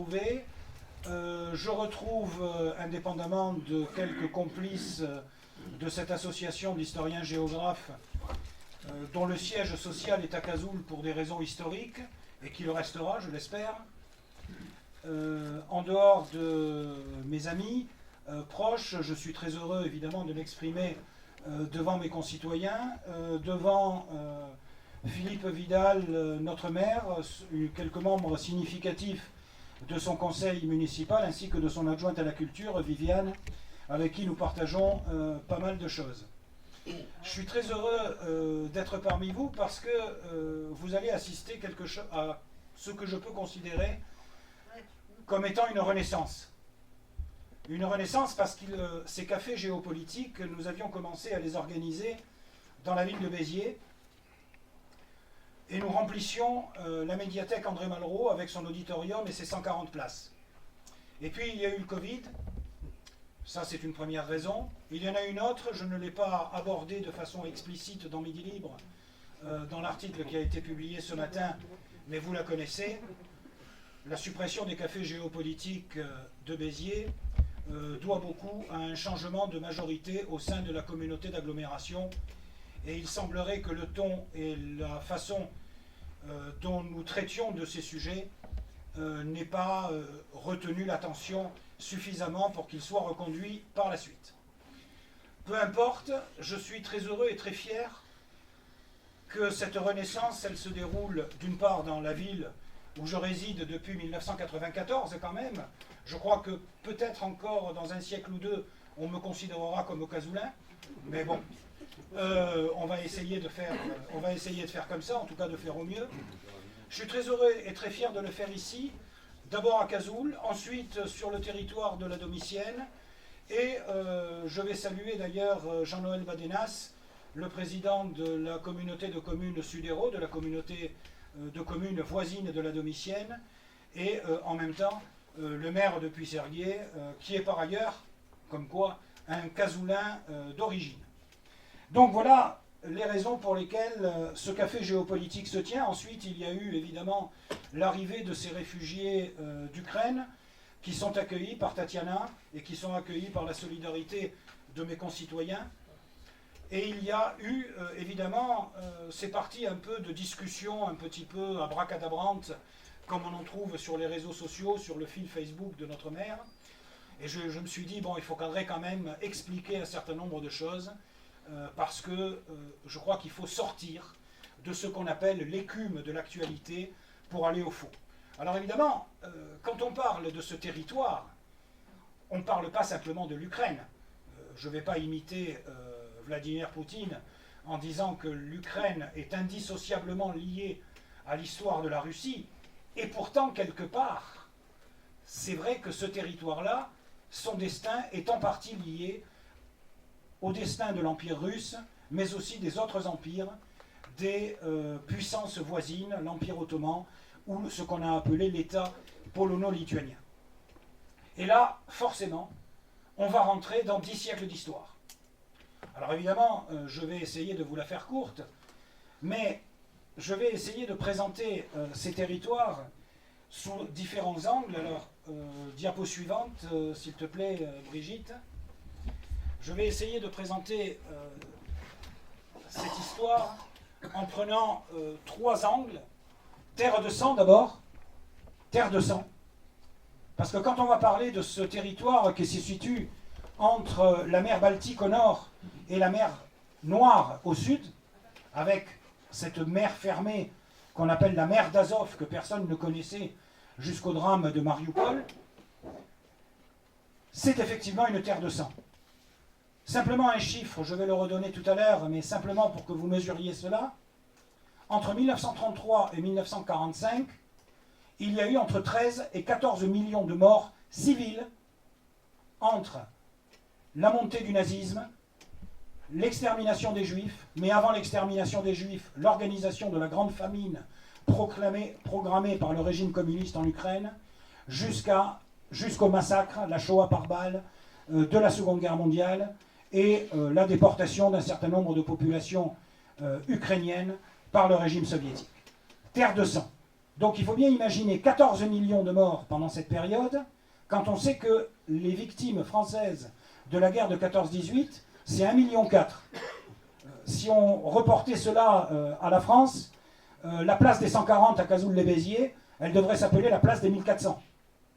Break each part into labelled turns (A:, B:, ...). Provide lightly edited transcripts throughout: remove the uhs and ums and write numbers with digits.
A: retrouver. Je retrouve, indépendamment de quelques complices de cette association d'historiens géographes, dont le siège social est à Cazoul pour des raisons historiques, et qui le restera, je l'espère. En dehors de mes amis proches, je suis très heureux évidemment de m'exprimer devant mes concitoyens, devant Philippe Vidal, notre maire, quelques membres significatifs de son conseil municipal, ainsi que de son adjointe à la culture, Viviane, avec qui nous partageons pas mal de choses. Je suis très heureux d'être parmi vous parce que vous allez assister à ce que je peux considérer comme étant une renaissance. Une renaissance parce que ces cafés géopolitiques, nous avions commencé à les organiser dans la ville de Béziers et nous remplissions la médiathèque André Malraux avec son auditorium et ses 140 places. Et puis il y a eu le Covid, ça c'est une première raison. Il y en a une autre, je ne l'ai pas abordée de façon explicite dans Midi Libre, dans l'article qui a été publié ce matin, mais vous la connaissez. La suppression des cafés géopolitiques de Béziers doit beaucoup à un changement de majorité au sein de la communauté d'agglomération. Et il semblerait que le ton et la façon dont nous traitions de ces sujets n'aient pas retenu l'attention suffisamment pour qu'ils soient reconduits par la suite. Peu importe, je suis très heureux et très fier que cette renaissance, elle se déroule d'une part dans la ville où je réside depuis 1994 quand même. Je crois que peut-être encore dans un siècle ou deux, on me considérera comme cazoulin, mais bon, on va essayer de faire comme ça, en tout cas de faire au mieux. Je suis très heureux et très fier de le faire ici, d'abord à Cazoul, ensuite sur le territoire de la Domicienne, et je vais saluer d'ailleurs Jean-Noël Badenas, le président de la communauté de communes Sud-Hérault, de la communauté de communes voisines de la Domicienne, et en même temps le maire de Puisserguier, qui est par ailleurs, comme quoi, un cazoulin d'origine. Donc voilà les raisons pour lesquelles ce café géopolitique se tient. Ensuite, il y a eu évidemment l'arrivée de ces réfugiés d'Ukraine qui sont accueillis par Tatiana et qui sont accueillis par la solidarité de mes concitoyens. Et il y a eu, évidemment, ces parties un peu de discussion, un petit peu abracadabrante, comme on en trouve sur les réseaux sociaux, sur le fil Facebook de notre maire. Et je me suis dit, bon, il faudrait quand même expliquer un certain nombre de choses, parce que je crois qu'il faut sortir de ce qu'on appelle l'écume de l'actualité pour aller au fond. Alors évidemment, quand on parle de ce territoire, on ne parle pas simplement de l'Ukraine. Je ne vais pas imiter Vladimir Poutine en disant que l'Ukraine est indissociablement liée à l'histoire de la Russie, et pourtant, quelque part, c'est vrai que ce territoire-là, son destin est en partie lié au destin de l'Empire russe, mais aussi des autres empires, des puissances voisines, l'Empire ottoman, ou ce qu'on a appelé l'État polono-lituanien. Et là, forcément, on va rentrer dans 10 siècles d'histoire. Alors évidemment, je vais essayer de vous la faire courte, mais je vais essayer de présenter ces territoires sous différents angles. Alors, diapo suivante, s'il te plaît, Brigitte. Je vais essayer de présenter cette histoire en prenant 3 angles. Terre de sang d'abord, terre de sang. Parce que quand on va parler de ce territoire qui se situe entre la mer Baltique au nord et la mer Noire au sud, avec cette mer fermée qu'on appelle la mer d'Azov, que personne ne connaissait jusqu'au drame de Mariupol, c'est effectivement une terre de sang. Simplement un chiffre, je vais le redonner tout à l'heure, mais simplement pour que vous mesuriez cela. Entre 1933 et 1945, il y a eu entre 13 et 14 millions de morts civiles entre la montée du nazisme, l'extermination des Juifs, mais avant l'extermination des Juifs, l'organisation de la grande famine programmée par le régime communiste en Ukraine, jusqu'au massacre, la Shoah par balle de la Seconde Guerre mondiale et la déportation d'un certain nombre de populations ukrainiennes par le régime soviétique. Terre de sang. Donc il faut bien imaginer 14 millions de morts pendant cette période, quand on sait que les victimes françaises de la guerre de 14-18, c'est 1,4 million. Si on reportait cela à la France, la place des 140 à Cazoul-les-Béziers, elle devrait s'appeler la place des 1400.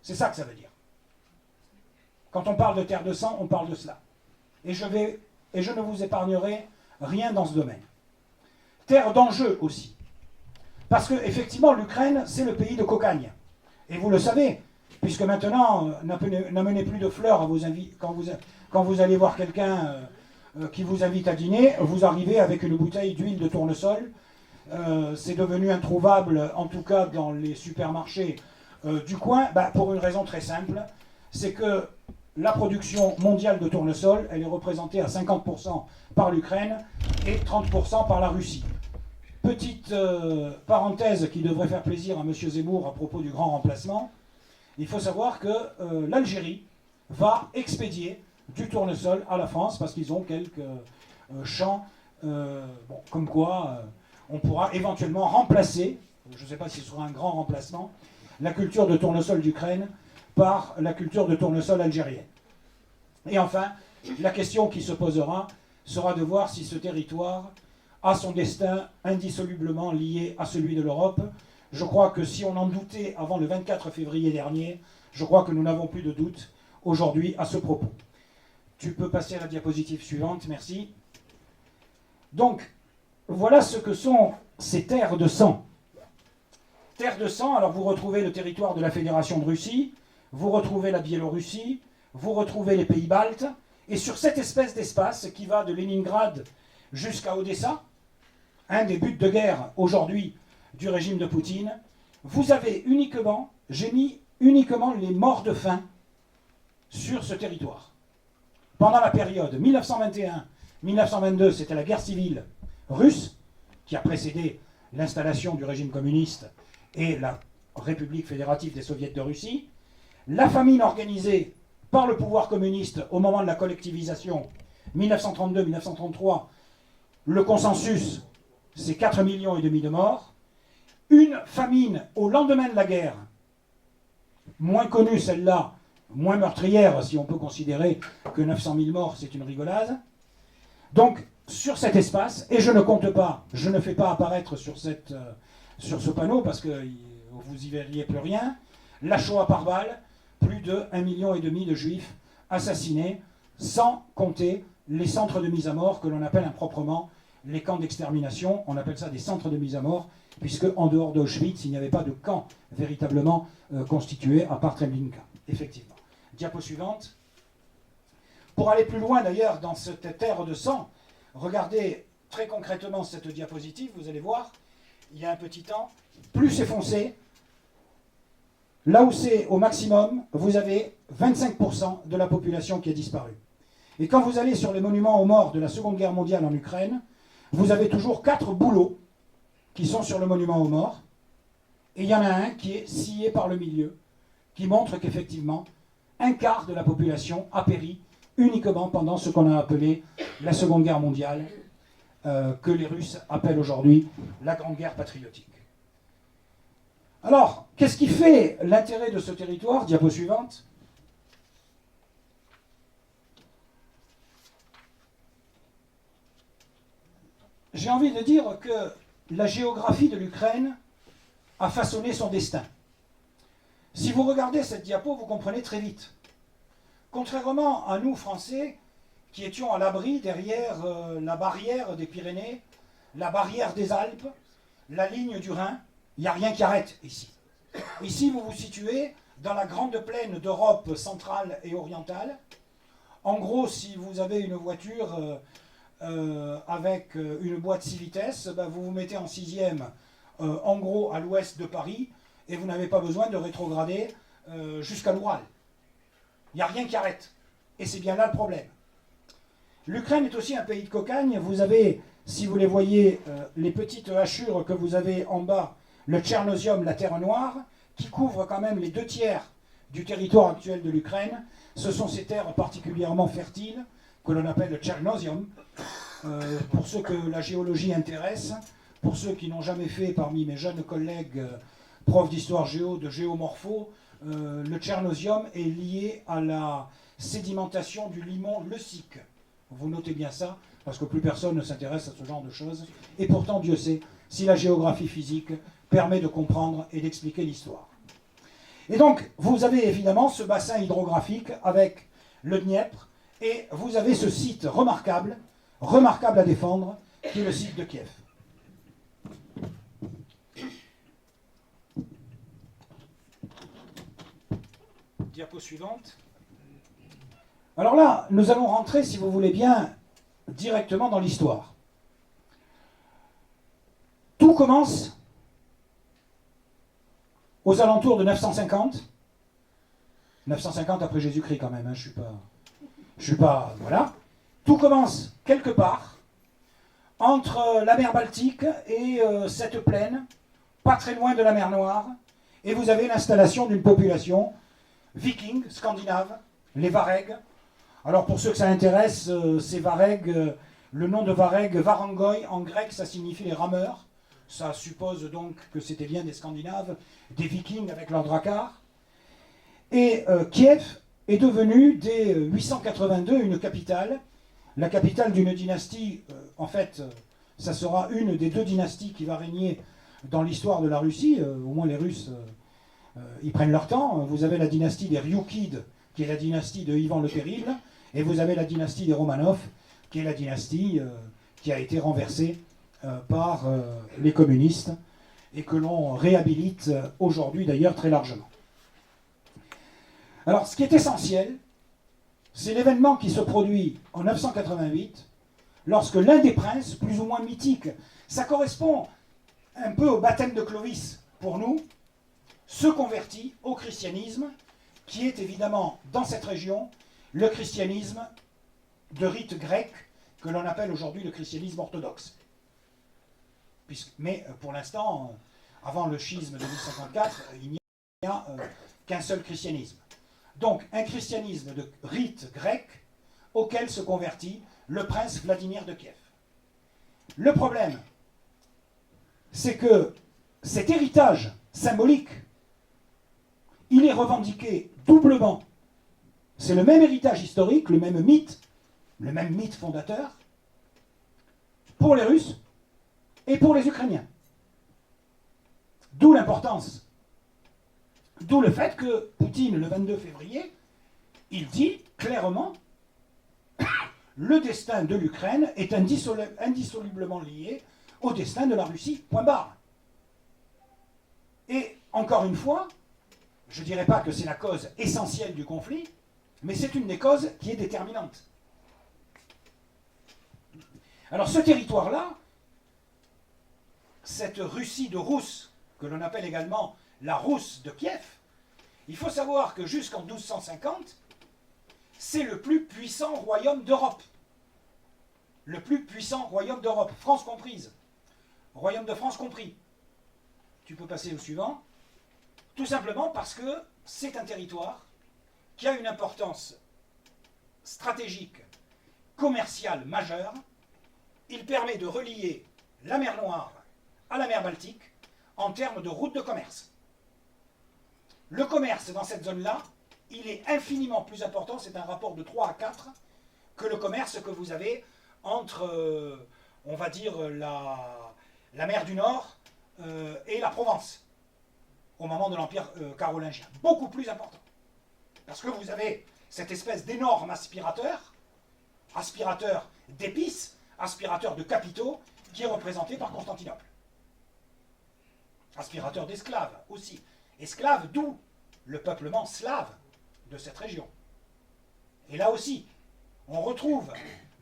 A: C'est ça que ça veut dire. Quand on parle de terre de sang, on parle de cela. Et je ne vous épargnerai rien dans ce domaine. Terre d'enjeu aussi. Parce que, effectivement, l'Ukraine, c'est le pays de cocagne. Et vous le savez, puisque maintenant, n'amenez plus de fleurs à vos quand vous allez voir quelqu'un qui vous invite à dîner, vous arrivez avec une bouteille d'huile de tournesol. C'est devenu introuvable, en tout cas dans les supermarchés du coin, pour une raison très simple, c'est que la production mondiale de tournesol, elle est représentée à 50% par l'Ukraine et 30% par la Russie. Petite parenthèse qui devrait faire plaisir à M. Zemmour à propos du grand remplacement, il faut savoir que l'Algérie va expédier du tournesol à la France parce qu'ils ont quelques champs, comme quoi on pourra éventuellement remplacer, je ne sais pas si ce sera un grand remplacement, la culture de tournesol d'Ukraine par la culture de tournesol algérienne. Et enfin, la question qui se posera sera de voir si ce territoire a son destin indissolublement lié à celui de l'Europe. Je crois que si on en doutait avant le 24 février dernier, je crois que nous n'avons plus de doute aujourd'hui à ce propos. Tu peux passer à la diapositive suivante, merci. Donc, voilà ce que sont ces terres de sang. Terres de sang, alors vous retrouvez le territoire de la Fédération de Russie, vous retrouvez la Biélorussie, vous retrouvez les pays baltes, et sur cette espèce d'espace qui va de Leningrad jusqu'à Odessa, un des buts de guerre aujourd'hui du régime de Poutine, vous avez uniquement, j'ai mis uniquement les morts de faim sur ce territoire. Pendant la période 1921-1922, c'était la guerre civile russe, qui a précédé l'installation du régime communiste et la République fédérative des soviets de Russie, la famine organisée par le pouvoir communiste au moment de la collectivisation 1932-1933, le consensus, c'est 4,5 millions de morts, une famine au lendemain de la guerre, moins connue celle-là, moins meurtrière si on peut considérer que 900 000 morts c'est une rigolade. Donc sur cet espace, et je ne compte pas, je ne fais pas apparaître sur ce panneau parce que vous y verriez plus rien, la Shoah par balle, plus de 1,5 million de juifs assassinés, sans compter les centres de mise à mort que l'on appelle improprement les camps d'extermination. On appelle ça des centres de mise à mort, puisque en dehors d'Auschwitz, il n'y avait pas de camp véritablement constitué à part Treblinka, effectivement. Diapo suivante. Pour aller plus loin d'ailleurs dans cette terre de sang, regardez très concrètement cette diapositive, vous allez voir, il y a un petit temps, plus c'est foncé, là où c'est au maximum, vous avez 25% de la population qui a disparu. Et quand vous allez sur les monuments aux morts de la Seconde Guerre mondiale en Ukraine, vous avez toujours 4 bouleaux qui sont sur le monument aux morts, et il y en a un qui est scié par le milieu, qui montre qu'effectivement, un quart de la population a péri uniquement pendant ce qu'on a appelé la Seconde Guerre mondiale, que les Russes appellent aujourd'hui la Grande Guerre patriotique. Alors, qu'est-ce qui fait l'intérêt de ce territoire? Diapo suivante. J'ai envie de dire que la géographie de l'Ukraine a façonné son destin. Si vous regardez cette diapo, vous comprenez très vite. Contrairement à nous, Français, qui étions à l'abri derrière la barrière des Pyrénées, la barrière des Alpes, la ligne du Rhin, il n'y a rien qui arrête ici. Ici, vous vous situez dans la grande plaine d'Europe centrale et orientale. En gros, si vous avez une voiture avec une boîte 6 vitesses, vous vous mettez en 6e, en gros, à l'ouest de Paris, et vous n'avez pas besoin de rétrograder jusqu'à l'Oural. Il n'y a rien qui arrête. Et c'est bien là le problème. L'Ukraine est aussi un pays de cocagne. Vous avez, si vous les voyez, les petites hachures que vous avez en bas, le Tchernosium, la terre noire, qui couvre quand même les 2/3 du territoire actuel de l'Ukraine. Ce sont ces terres particulièrement fertiles, que l'on appelle le Tchernosium. Pour ceux que la géologie intéresse, pour ceux qui n'ont jamais fait parmi mes jeunes collègues prof d'histoire géo, de géomorpho, le tchernosium est lié à la sédimentation du limon leucique. Vous notez bien ça, parce que plus personne ne s'intéresse à ce genre de choses. Et pourtant, Dieu sait si la géographie physique permet de comprendre et d'expliquer l'histoire. Et donc, vous avez évidemment ce bassin hydrographique avec le Dniepr, et vous avez ce site remarquable à défendre, qui est le site de Kiev. Diapo suivante. Alors là, nous allons rentrer, si vous voulez bien, directement dans l'histoire. Tout commence aux alentours de 950. 950 après Jésus-Christ quand même, hein, je suis pas... Voilà. Tout commence quelque part entre la mer Baltique et cette plaine, pas très loin de la mer Noire, et vous avez l'installation d'une population viking, scandinave, les Varegs. Alors pour ceux que ça intéresse, ces Varegs, le nom de Vareg, Varangoi, en grec, ça signifie les rameurs. Ça suppose donc que c'était bien des Scandinaves, des Vikings avec leurs dracars. Et Kiev est devenue dès 882 une capitale, la capitale d'une dynastie. En fait, ça sera une des deux dynasties qui va régner dans l'histoire de la Russie. Au moins les Russes, ils prennent leur temps. Vous avez la dynastie des Ryukides, qui est la dynastie de Ivan le Terrible, et vous avez la dynastie des Romanov, qui est la dynastie qui a été renversée par les communistes, et que l'on réhabilite aujourd'hui d'ailleurs très largement. Alors, ce qui est essentiel, c'est l'événement qui se produit en 988, lorsque l'un des princes, plus ou moins mythique, ça correspond un peu au baptême de Clovis pour nous, se convertit au christianisme, qui est évidemment, dans cette région, le christianisme de rite grec, que l'on appelle aujourd'hui le christianisme orthodoxe. Mais pour l'instant, avant le schisme de 1054, il n'y a qu'un seul christianisme. Donc, un christianisme de rite grec auquel se convertit le prince Vladimir de Kiev. Le problème, c'est que cet héritage symbolique, il est revendiqué doublement. C'est le même héritage historique, le même mythe fondateur, pour les Russes et pour les Ukrainiens. D'où l'importance. D'où le fait que Poutine, le 22 février, il dit clairement le destin de l'Ukraine est indissolublement lié au destin de la Russie, point barre. Et encore une fois, je ne dirais pas que c'est la cause essentielle du conflit, mais c'est une des causes qui est déterminante. Alors ce territoire-là, cette Russie de Rousse, que l'on appelle également la Rousse de Kiev, il faut savoir que jusqu'en 1250, c'est le plus puissant royaume d'Europe. Le plus puissant royaume d'Europe, France comprise. Royaume de France compris. Tu peux passer au suivant. Tout simplement parce que c'est un territoire qui a une importance stratégique, commerciale majeure. Il permet de relier la mer Noire à la mer Baltique en termes de route de commerce. Le commerce dans cette zone-là, il est infiniment plus important, c'est un rapport de 3 à 4, que le commerce que vous avez entre, on va dire, la mer du Nord et la Provence, au moment de l'Empire carolingien. Beaucoup plus important. Parce que vous avez cette espèce d'énorme aspirateur d'épices, aspirateur de capitaux, qui est représenté par Constantinople. Aspirateur d'esclaves aussi. Esclaves, d'où le peuplement slave de cette région. Et là aussi, on retrouve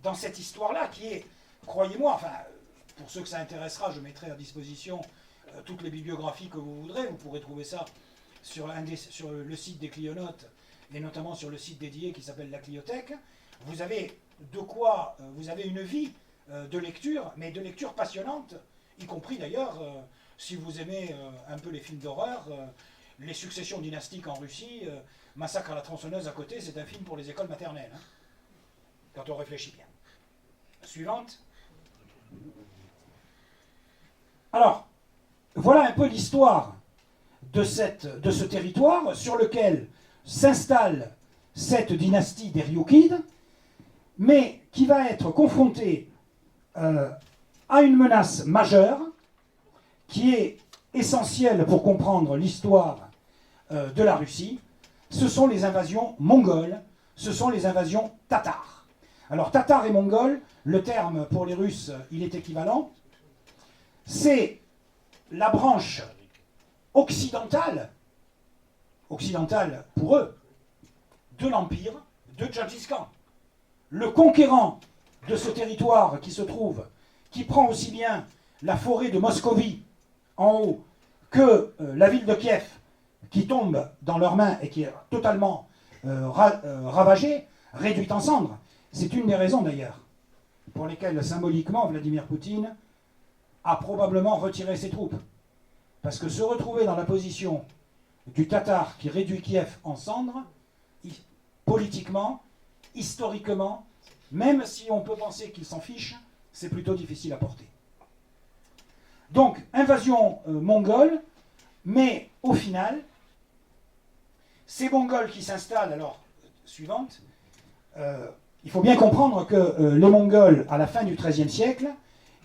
A: dans cette histoire-là, qui est, croyez-moi, enfin, pour ceux que ça intéressera, je mettrai à disposition toutes les bibliographies que vous voudrez. Vous pourrez trouver ça sur le site des Clionotes, et notamment sur le site dédié qui s'appelle la Cliothèque. Vous avez de quoi, vous avez une vie de lecture, mais de lecture passionnante, y compris d'ailleurs, si vous aimez un peu les films d'horreur, les successions dynastiques en Russie, Massacre à la tronçonneuse à côté, c'est un film pour les écoles maternelles, hein, quand on réfléchit bien. Suivante. Alors, voilà un peu l'histoire de ce territoire sur lequel s'installe cette dynastie des Ryukides, mais qui va être confrontée à une menace majeure qui est essentielle pour comprendre l'histoire de la Russie. Ce sont les invasions mongoles, ce sont les invasions tatares. Alors tatars et mongols, le terme pour les Russes, il est équivalent. C'est la branche occidentale pour eux, de l'empire de Gengis Khan. Le conquérant de ce territoire qui prend aussi bien la forêt de Moscovie en haut que la ville de Kiev, qui tombe dans leurs mains et qui est totalement ravagée, réduite en cendres. C'est une des raisons d'ailleurs pour lesquelles symboliquement Vladimir Poutine a probablement retiré ses troupes. Parce que se retrouver dans la position du Tatar qui réduit Kiev en cendres, politiquement, historiquement, même si on peut penser qu'il s'en fiche, c'est plutôt difficile à porter. Donc, invasion mongole, mais au final, ces Mongols qui s'installent, alors, suivante, il faut bien comprendre que les Mongols, à la fin du XIIIe siècle,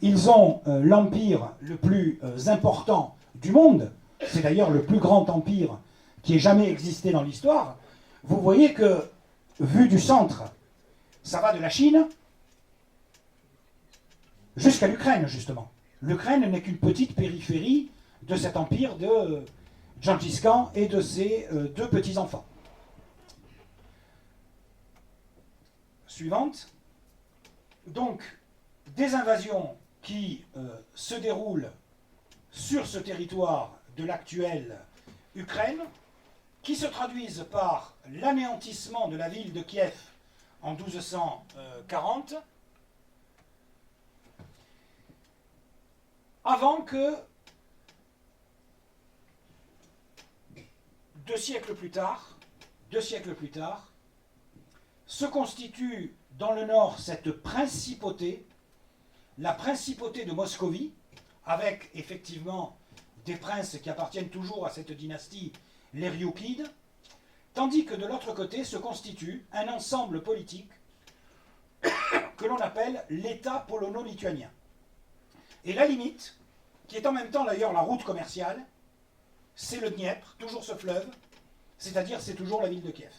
A: ils ont l'empire le plus important du monde. C'est d'ailleurs le plus grand empire qui ait jamais existé dans l'histoire. Vous voyez que, vu du centre, ça va de la Chine jusqu'à l'Ukraine, justement. L'Ukraine n'est qu'une petite périphérie de cet empire de Gengis Khan et de ses deux petits-enfants. Suivante. Donc, des invasions qui se déroulent sur ce territoire de l'actuelle Ukraine, qui se traduisent par l'anéantissement de la ville de Kiev en 1240, avant que, 2 siècles plus tard, se constitue dans le nord cette principauté, la principauté de Moscovie, avec effectivement des princes qui appartiennent toujours à cette dynastie, les Ryukides, tandis que de l'autre côté se constitue un ensemble politique que l'on appelle l'État polono-lituanien. Et la limite, qui est en même temps d'ailleurs la route commerciale, c'est le Dniepr, toujours ce fleuve, c'est-à-dire c'est toujours la ville de Kiev.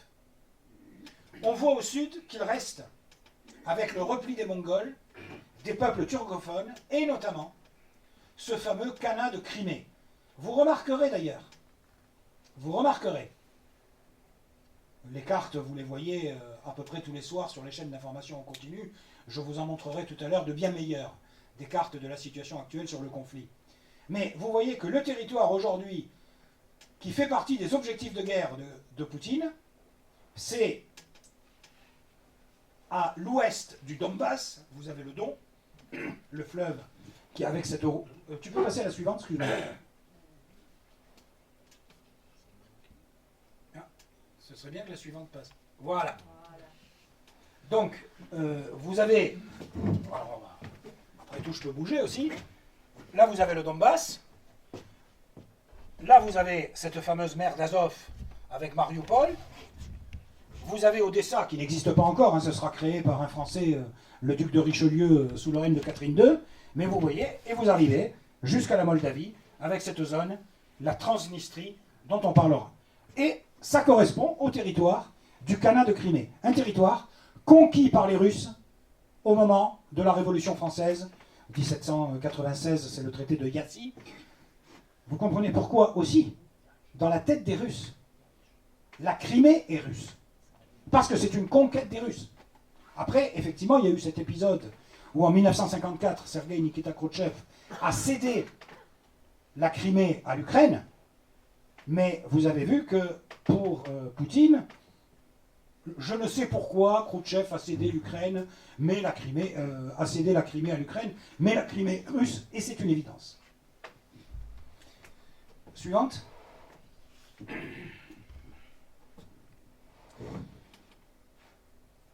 A: On voit au sud qu'il reste, avec le repli des Mongols, des peuples turcophones, et notamment ce fameux Khanat de Crimée. Vous remarquerez d'ailleurs, les cartes, vous les voyez à peu près tous les soirs sur les chaînes d'information en continu, je vous en montrerai tout à l'heure de bien meilleures, des cartes de la situation actuelle sur le conflit. Mais vous voyez que le territoire aujourd'hui, qui fait partie des objectifs de guerre de Poutine, c'est à l'ouest du Donbass, vous avez le Don, le fleuve qui avec cette... tu peux passer à la suivante, excuse-moi. Ah, ce serait bien que la suivante passe. Voilà. Donc, vous avez... Alors, après tout, je peux bouger aussi. Là, vous avez le Donbass. Là, vous avez cette fameuse mer d'Azov avec Mariupol. Vous avez Odessa, qui n'existe pas encore, hein, ce sera créé par un Français, le duc de Richelieu, sous le règne de Catherine II. Mais vous voyez, et vous arrivez jusqu'à la Moldavie, avec cette zone, la Transnistrie, dont on parlera. Et ça correspond au territoire du Khanat de Crimée. Un territoire conquis par les Russes au moment de la Révolution française. 1796, c'est le traité de Yassy. Vous comprenez pourquoi aussi, dans la tête des Russes, la Crimée est russe. Parce que c'est une conquête des Russes. Après, effectivement, il y a eu cet épisode où en 1954, Sergueï Nikita Khrouchtchev a cédé la Crimée à l'Ukraine, mais vous avez vu que pour Poutine, je ne sais pourquoi Khrouchtchev a cédé l'Ukraine, mais la Crimée a cédé la Crimée à l'Ukraine, mais la Crimée russe, et c'est une évidence. Suivante.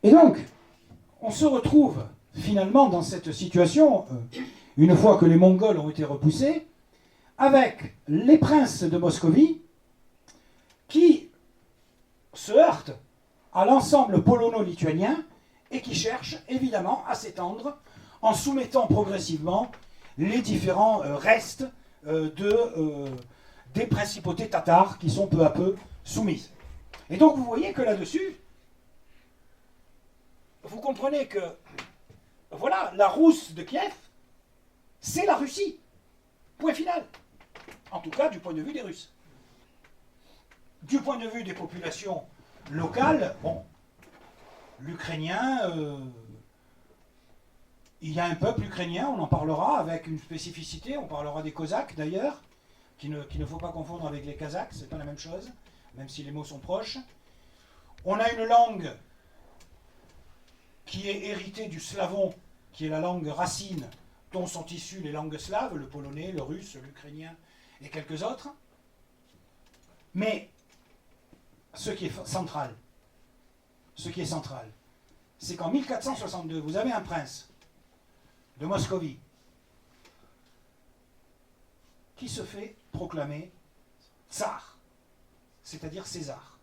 A: Et donc, on se retrouve finalement dans cette situation, une fois que les Mongols ont été repoussés, avec les princes de Moscovie, qui se heurte à l'ensemble polono-lituanien et qui cherche évidemment à s'étendre en soumettant progressivement les différents restes des principautés tatares qui sont peu à peu soumises. Et donc vous voyez que là-dessus, vous comprenez que, voilà, la Rousse de Kiev, c'est la Russie. Point final. En tout cas, du point de vue des Russes. Du point de vue des populations locales, bon, l'Ukrainien, il y a un peuple ukrainien, on en parlera avec une spécificité, on parlera des Cosaques d'ailleurs, qu'il ne faut pas confondre avec les Kazakhs, c'est pas la même chose, même si les mots sont proches. On a une langue qui est héritée du slavon, qui est la langue racine dont sont issues les langues slaves, le polonais, le russe, l'ukrainien et quelques autres. Mais ce qui est central, c'est qu'en 1462, vous avez un prince de Moscovie qui se fait proclamer tsar, c'est-à-dire César,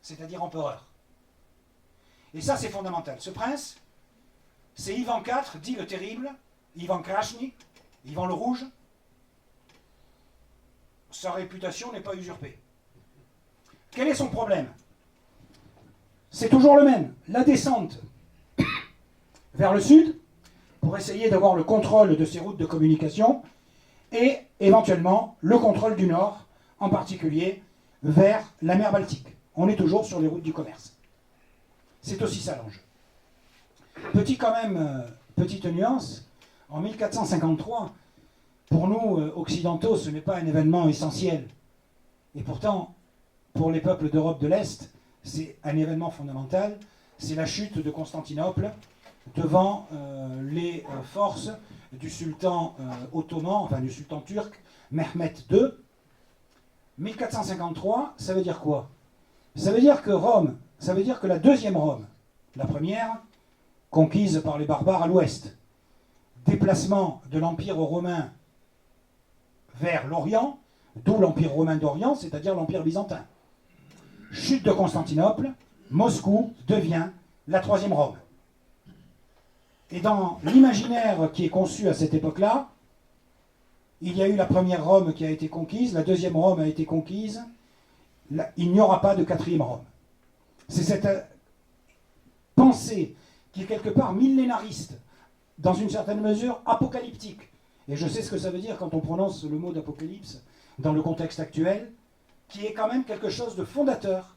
A: c'est-à-dire empereur. Et ça, c'est fondamental. Ce prince, c'est Ivan IV, dit le terrible, Ivan Krasny, Ivan le Rouge. Sa réputation n'est pas usurpée. Quel est son problème? C'est toujours le même. La descente vers le sud, pour essayer d'avoir le contrôle de ces routes de communication, et éventuellement le contrôle du nord, en particulier vers la mer Baltique. On est toujours sur les routes du commerce. C'est aussi ça l'enjeu. Petite nuance, en 1453, pour nous, occidentaux, ce n'est pas un événement essentiel. Et pourtant, pour les peuples d'Europe de l'Est, c'est un événement fondamental. C'est la chute de Constantinople devant les forces du sultan ottoman, enfin du sultan turc, Mehmet II. 1453, ça veut dire quoi? Ça veut dire que Rome, ça veut dire que la deuxième Rome, la première, conquise par les barbares à l'ouest, déplacement de l'Empire romain vers l'Orient, d'où l'Empire romain d'Orient, c'est-à-dire l'Empire byzantin. Chute de Constantinople, Moscou devient la troisième Rome. Et dans l'imaginaire qui est conçu à cette époque-là, il y a eu la première Rome qui a été conquise, la deuxième Rome a été conquise, il n'y aura pas de quatrième Rome. C'est cette pensée qui est quelque part millénariste, dans une certaine mesure apocalyptique. Et je sais ce que ça veut dire quand on prononce le mot d'apocalypse dans le contexte actuel, qui est quand même quelque chose de fondateur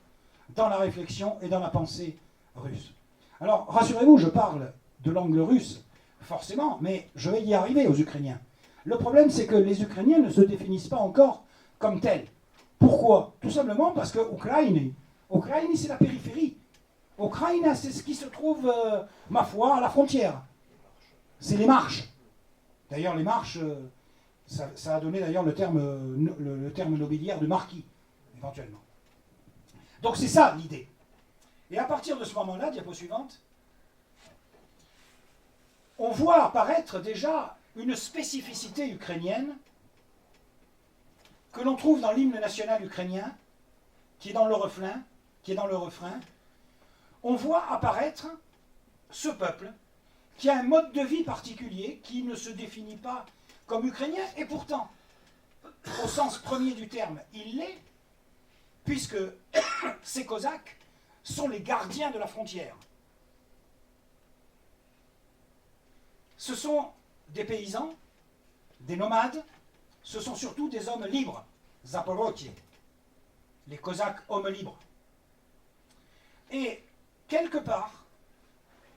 A: dans la réflexion et dans la pensée russe. Alors, rassurez-vous, je parle de l'angle russe, forcément, mais je vais y arriver aux Ukrainiens. Le problème, c'est que les Ukrainiens ne se définissent pas encore comme tels. Pourquoi? Tout simplement parce que Ukraine, c'est la périphérie. Ukraine, c'est ce qui se trouve, ma foi, à la frontière. C'est les marches. D'ailleurs, les marches, ça a donné d'ailleurs le terme nobiliaire de marquis, éventuellement. Donc c'est ça l'idée. Et à partir de ce moment-là, diapo suivante, on voit apparaître déjà une spécificité ukrainienne que l'on trouve dans l'hymne national ukrainien, qui est dans le refrain. On voit apparaître ce peuple qui a un mode de vie particulier, qui ne se définit pas comme ukrainien, et pourtant, au sens premier du terme, il l'est, puisque ces Cosaques sont les gardiens de la frontière. Ce sont des paysans, des nomades, ce sont surtout des hommes libres, Zaporotiers, les Cosaques hommes libres. Et quelque part,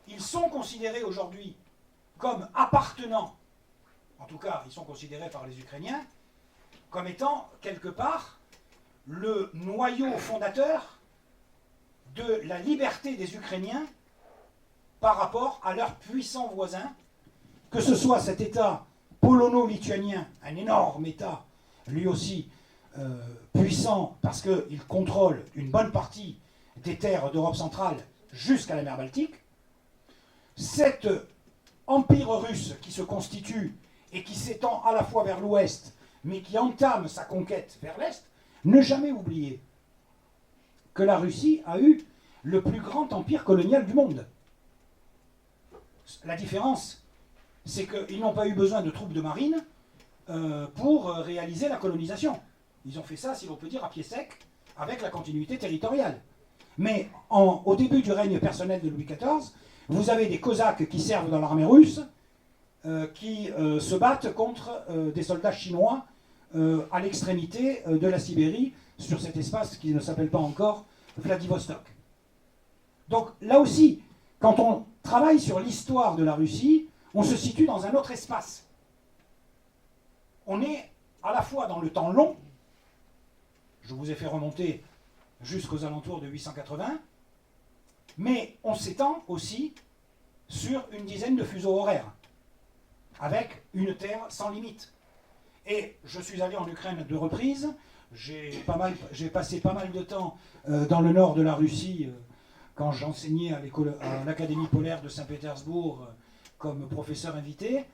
A: ils sont considérés aujourd'hui comme appartenant, en tout cas ils sont considérés par les Ukrainiens, comme étant quelque part le noyau fondateur de la liberté des Ukrainiens par rapport à leurs puissants voisins, que ce soit cet État polono-lituanien, un énorme État, lui aussi puissant parce qu'il contrôle une bonne partie des terres d'Europe centrale jusqu'à la mer Baltique, cet empire russe qui se constitue et qui s'étend à la fois vers l'ouest, mais qui entame sa conquête vers l'est, ne jamais oublier que la Russie a eu le plus grand empire colonial du monde. La différence, c'est qu'ils n'ont pas eu besoin de troupes de marine pour réaliser la colonisation. Ils ont fait ça, si l'on peut dire, à pied sec, avec la continuité territoriale. Mais au début du règne personnel de Louis XIV, vous avez des Cosaques qui servent dans l'armée russe, qui se battent contre des soldats chinois à l'extrémité de la Sibérie, sur cet espace qui ne s'appelle pas encore Vladivostok. Donc là aussi, quand on travaille sur l'histoire de la Russie, on se situe dans un autre espace. On est à la fois dans le temps long, je vous ai fait remonter jusqu'aux alentours de 880, mais on s'étend aussi sur une dizaine de fuseaux horaires, avec une terre sans limite. Et je suis allé en Ukraine 2 reprises, j'ai passé pas mal de temps dans le nord de la Russie, quand j'enseignais à l'Académie polaire de Saint-Pétersbourg comme professeur invité.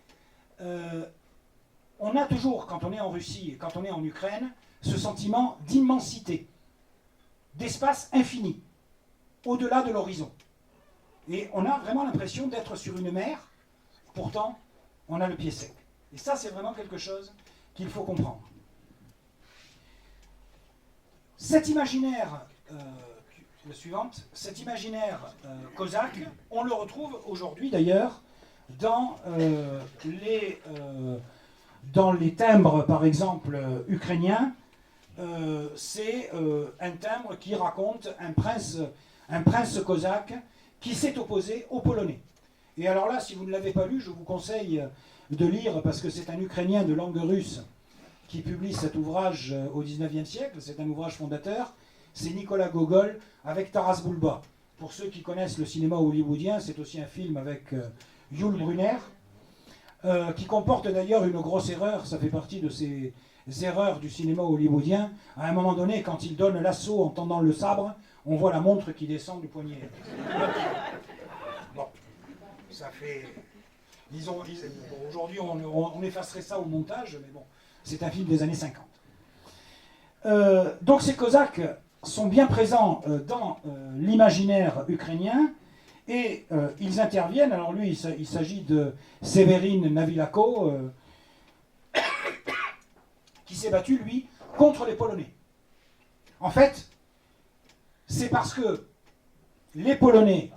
A: On a toujours, quand on est en Russie et quand on est en Ukraine, ce sentiment d'immensité, d'espace infini, au-delà de l'horizon. Et on a vraiment l'impression d'être sur une mer, pourtant on a le pied sec. Et ça, c'est vraiment quelque chose qu'il faut comprendre. Cet imaginaire, la suivante, cet imaginaire cosaque, on le retrouve aujourd'hui d'ailleurs dans les timbres, par exemple, ukrainiens. C'est un timbre qui raconte un prince cosaque qui s'est opposé aux Polonais. Et alors là, si vous ne l'avez pas lu, je vous conseille de lire, parce que c'est un Ukrainien de langue russe qui publie cet ouvrage au XIXe siècle, c'est un ouvrage fondateur, c'est Nicolas Gogol avec Taras Bulba. Pour ceux qui connaissent le cinéma hollywoodien, c'est aussi un film avec Yul Brynner, qui comporte d'ailleurs une grosse erreur, ça fait partie de ces erreurs du cinéma hollywoodien. À un moment donné, quand il donne l'assaut en tendant le sabre, on voit la montre qui descend du poignet. Bon, ça fait... Aujourd'hui, on effacerait ça au montage, mais bon, c'est un film des années 50. Donc ces Cosaques sont bien présents dans l'imaginaire ukrainien, et ils interviennent. Alors lui, il s'agit de Séverine Navilako, qui s'est battu, lui, contre les Polonais. En fait, c'est parce que les Polonais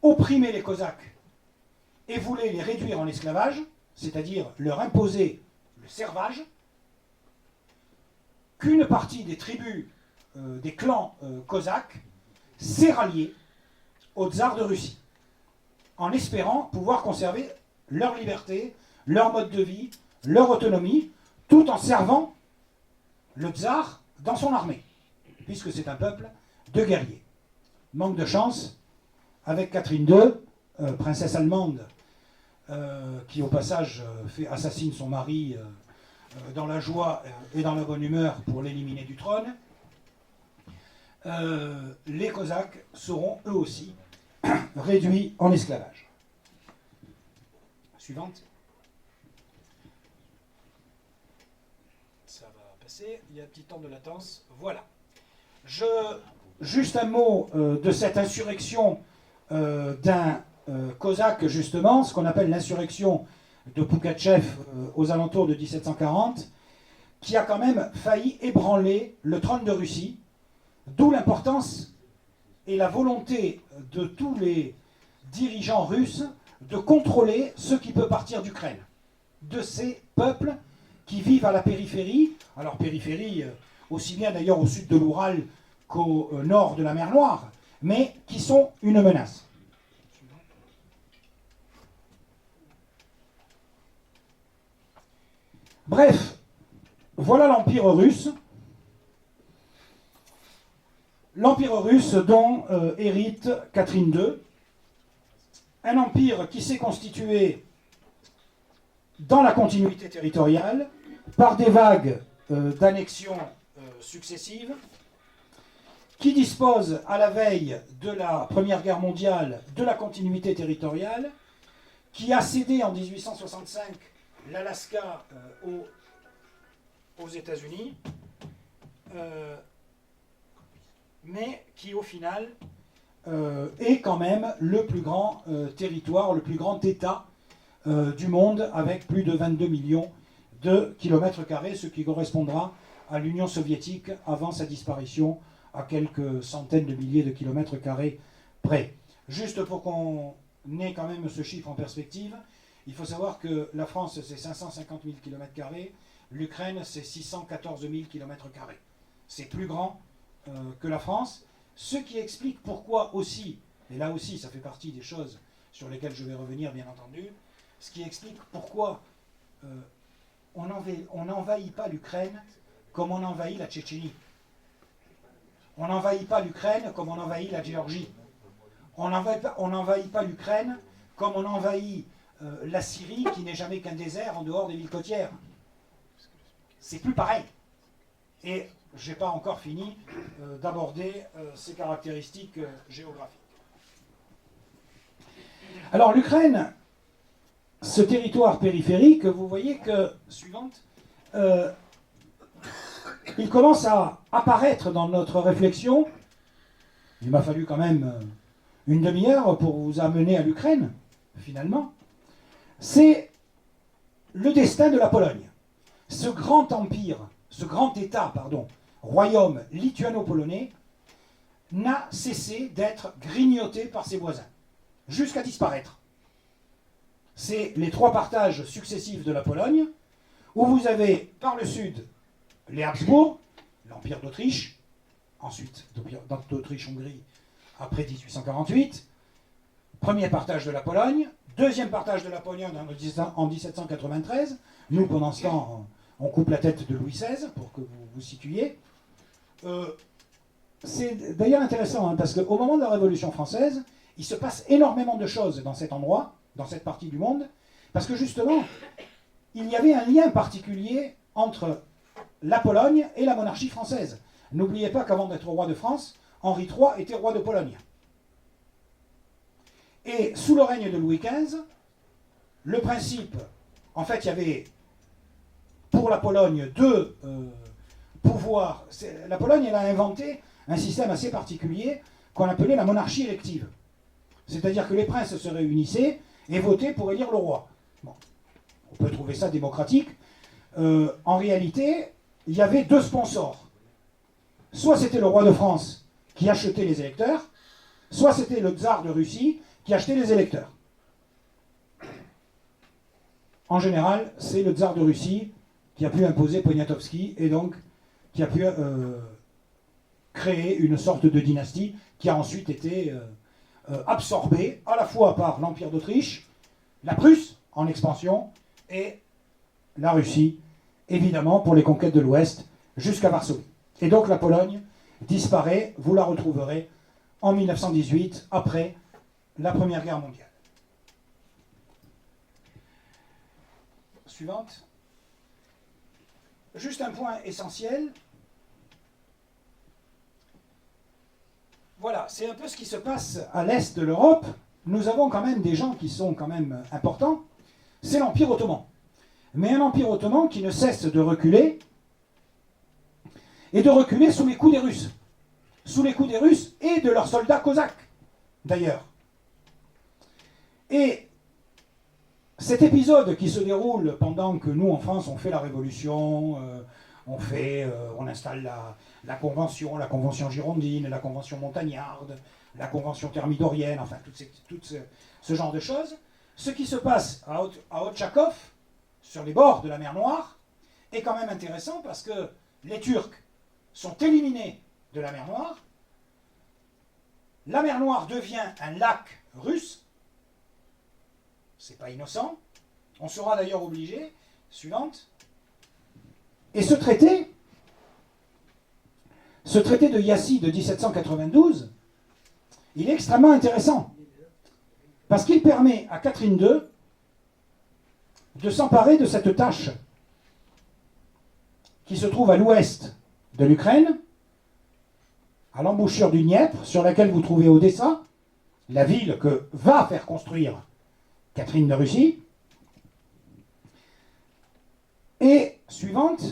A: opprimaient les Cosaques et voulaient les réduire en esclavage, c'est-à-dire leur imposer le servage, qu'une partie des tribus, des clans cosaques, s'est ralliée au tsar de Russie, en espérant pouvoir conserver leur liberté, leur mode de vie, leur autonomie, tout en servant le tsar dans son armée, puisque c'est un peuple de guerriers. Manque de chance, avec Catherine II, princesse allemande, qui au passage assassine son mari dans la joie et dans la bonne humeur pour l'éliminer du trône, les Cosaques seront eux aussi réduits en esclavage. Suivante. Ça va passer, il y a un petit temps de latence. Voilà. Juste un mot de cette insurrection d'un Cosaque, justement, ce qu'on appelle l'insurrection de Pougatchev aux alentours de 1740, qui a quand même failli ébranler le trône de Russie, d'où l'importance et la volonté de tous les dirigeants russes de contrôler ce qui peut partir d'Ukraine, de ces peuples qui vivent à la périphérie, alors périphérie aussi bien d'ailleurs au sud de l'Oural qu'au nord de la mer Noire, mais qui sont une menace. Bref, voilà l'Empire russe. L'Empire russe dont hérite Catherine II. Un empire qui s'est constitué dans la continuité territoriale par des vagues d'annexions successives, qui dispose à la veille de la Première Guerre mondiale de la continuité territoriale, qui a cédé en 1865 l'Alaska aux États-Unis, mais qui au final est quand même le plus grand territoire, le plus grand État du monde, avec plus de 22 millions de kilomètres carrés, ce qui correspondra à l'Union soviétique avant sa disparition à quelques centaines de milliers de kilomètres carrés près. Juste pour qu'on ait quand même ce chiffre en perspective, il faut savoir que la France c'est 550 000 kilomètres carrés, l'Ukraine c'est 614 000 kilomètres carrés. C'est plus grand que la France, ce qui explique pourquoi aussi, et là aussi ça fait partie des choses sur lesquelles je vais revenir bien entendu, ce qui explique pourquoi on n'envahit pas l'Ukraine comme on envahit la Tchétchénie. On n'envahit pas l'Ukraine comme on envahit la Géorgie. On n'envahit pas l'Ukraine comme on envahit la Syrie, qui n'est jamais qu'un désert en dehors des villes côtières. C'est plus pareil. Et je n'ai pas encore fini d'aborder ces caractéristiques géographiques. Alors l'Ukraine, ce territoire périphérique, vous voyez que, suivante, il commence à apparaître dans notre réflexion. Il m'a fallu quand même une demi-heure pour vous amener à l'Ukraine, finalement. C'est le destin de la Pologne. Ce grand empire, ce grand État, royaume lituano-polonais, n'a cessé d'être grignoté par ses voisins, jusqu'à disparaître. C'est les trois partages successifs de la Pologne, où vous avez par le sud les Habsbourg, l'Empire d'Autriche, ensuite d'Autriche-Hongrie après 1848, premier partage de la Pologne, deuxième partage de la Pologne en 1793, nous pendant ce temps on coupe la tête de Louis XVI pour que vous vous situiez. C'est d'ailleurs intéressant parce qu'au moment de la Révolution française, il se passe énormément de choses dans cet endroit, dans cette partie du monde, parce que justement, il y avait un lien particulier entre la Pologne et la monarchie française. N'oubliez pas qu'avant d'être roi de France, Henri III était roi de Pologne. Et sous le règne de Louis XV, le principe, en fait, il y avait pour la Pologne deux pouvoirs. La Pologne, elle a inventé un système assez particulier qu'on appelait la monarchie élective. C'est-à-dire que les princes se réunissaient et votaient pour élire le roi. Bon, on peut trouver ça démocratique. En réalité, il y avait deux sponsors. Soit c'était le roi de France qui achetait les électeurs, soit c'était le tsar de Russie qui achetait les électeurs. En général, c'est le tsar de Russie qui a pu imposer Poniatowski et donc qui a pu créer une sorte de dynastie qui a ensuite été absorbée à la fois par l'Empire d'Autriche, la Prusse en expansion et la Russie, évidemment pour les conquêtes de l'Ouest jusqu'à Varsovie. Et donc la Pologne disparaît, vous la retrouverez en 1918 après la Première Guerre mondiale. Suivante. Juste un point essentiel. Voilà, c'est un peu ce qui se passe à l'est de l'Europe. Nous avons quand même des gens qui sont quand même importants. C'est l'Empire ottoman. Mais un empire ottoman qui ne cesse de reculer, et de reculer sous les coups des Russes. Sous les coups des Russes et de leurs soldats cosaques, d'ailleurs. Et cet épisode qui se déroule pendant que nous, en France, on fait la Révolution, on installe la Convention girondine, la Convention montagnarde, la Convention thermidorienne, enfin, tout ce genre de choses. Ce qui se passe à Otchakov, sur les bords de la mer Noire, est quand même intéressant parce que les Turcs sont éliminés de la mer Noire. La mer Noire devient un lac russe. C'est pas innocent. On sera d'ailleurs obligé, suivante. Et ce traité de Iași de 1792, il est extrêmement intéressant. Parce qu'il permet à Catherine II de s'emparer de cette tâche qui se trouve à l'ouest de l'Ukraine, à l'embouchure du Dniepr, sur laquelle vous trouvez Odessa, la ville que va faire construire Catherine de Russie. Et suivante.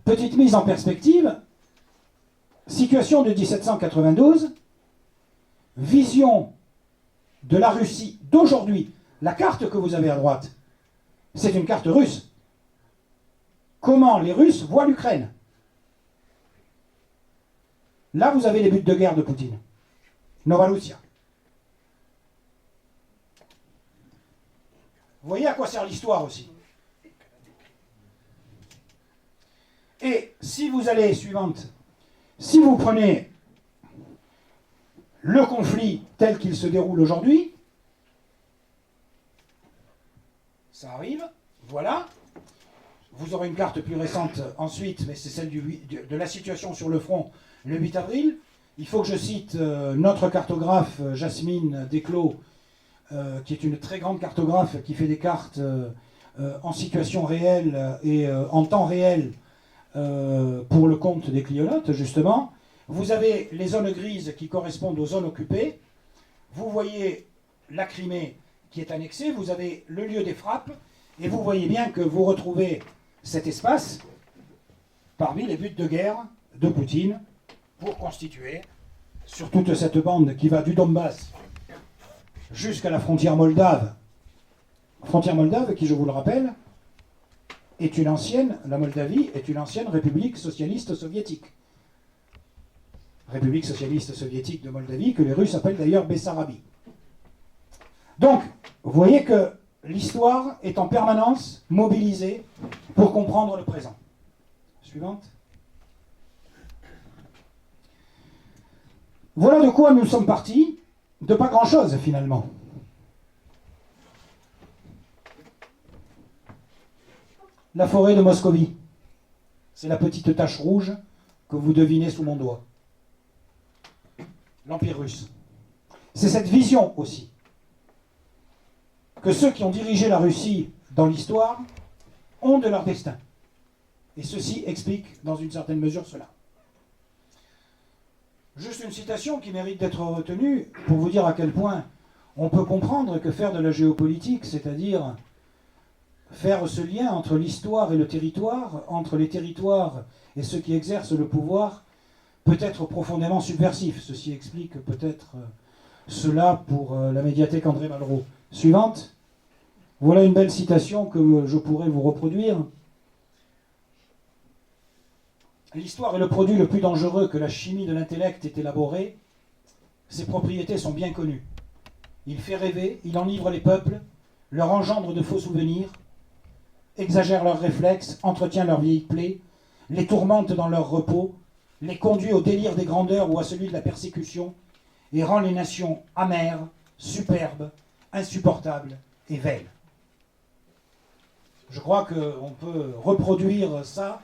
A: Petite mise en perspective, situation de 1792, vision de la Russie d'aujourd'hui. La carte que vous avez à droite, c'est une carte russe. Comment les Russes voient l'Ukraine. Là, vous avez les buts de guerre de Poutine. Novorussia. Vous voyez à quoi sert l'histoire aussi. Et si vous allez, suivante, si vous prenez le conflit tel qu'il se déroule aujourd'hui, ça arrive, voilà. Vous aurez une carte plus récente ensuite, mais c'est celle de la situation sur le front le 8 avril. Il faut que je cite notre cartographe Jasmine Desclos, qui est une très grande cartographe qui fait des cartes en situation réelle et en temps réel pour le compte des clionotes, justement. Vous avez les zones grises qui correspondent aux zones occupées. Vous voyez la Crimée qui est annexée. Vous avez le lieu des frappes. Et vous voyez bien que vous retrouvez cet espace parmi les buts de guerre de Poutine pour constituer, sur toute cette bande qui va du Donbass jusqu'à la frontière moldave. Frontière moldave qui, je vous le rappelle, la Moldavie est une ancienne république socialiste soviétique. République socialiste soviétique de Moldavie, que les Russes appellent d'ailleurs Bessarabie. Donc, vous voyez que l'histoire est en permanence mobilisée pour comprendre le présent. Suivante. Voilà de quoi nous sommes partis, de pas grand-chose finalement. La forêt de Moscovie. C'est la petite tache rouge que vous devinez sous mon doigt. L'Empire russe. C'est cette vision aussi que ceux qui ont dirigé la Russie dans l'histoire ont de leur destin. Et ceci explique dans une certaine mesure cela. Juste une citation qui mérite d'être retenue pour vous dire à quel point on peut comprendre que faire de la géopolitique, c'est-à-dire faire ce lien entre l'histoire et le territoire, entre les territoires et ceux qui exercent le pouvoir, peut être profondément subversif. Ceci explique peut-être cela pour la médiathèque André Malraux. Suivante. Voilà une belle citation que je pourrais vous reproduire. L'histoire est le produit le plus dangereux que la chimie de l'intellect ait élaboré. Ses propriétés sont bien connues. Il fait rêver, il enivre les peuples, leur engendre de faux souvenirs, exagère leurs réflexes, entretient leurs vieilles plaies, les tourmente dans leur repos, les conduit au délire des grandeurs ou à celui de la persécution, et rend les nations amères, superbes, insupportables et vêles. Je crois qu'on peut reproduire ça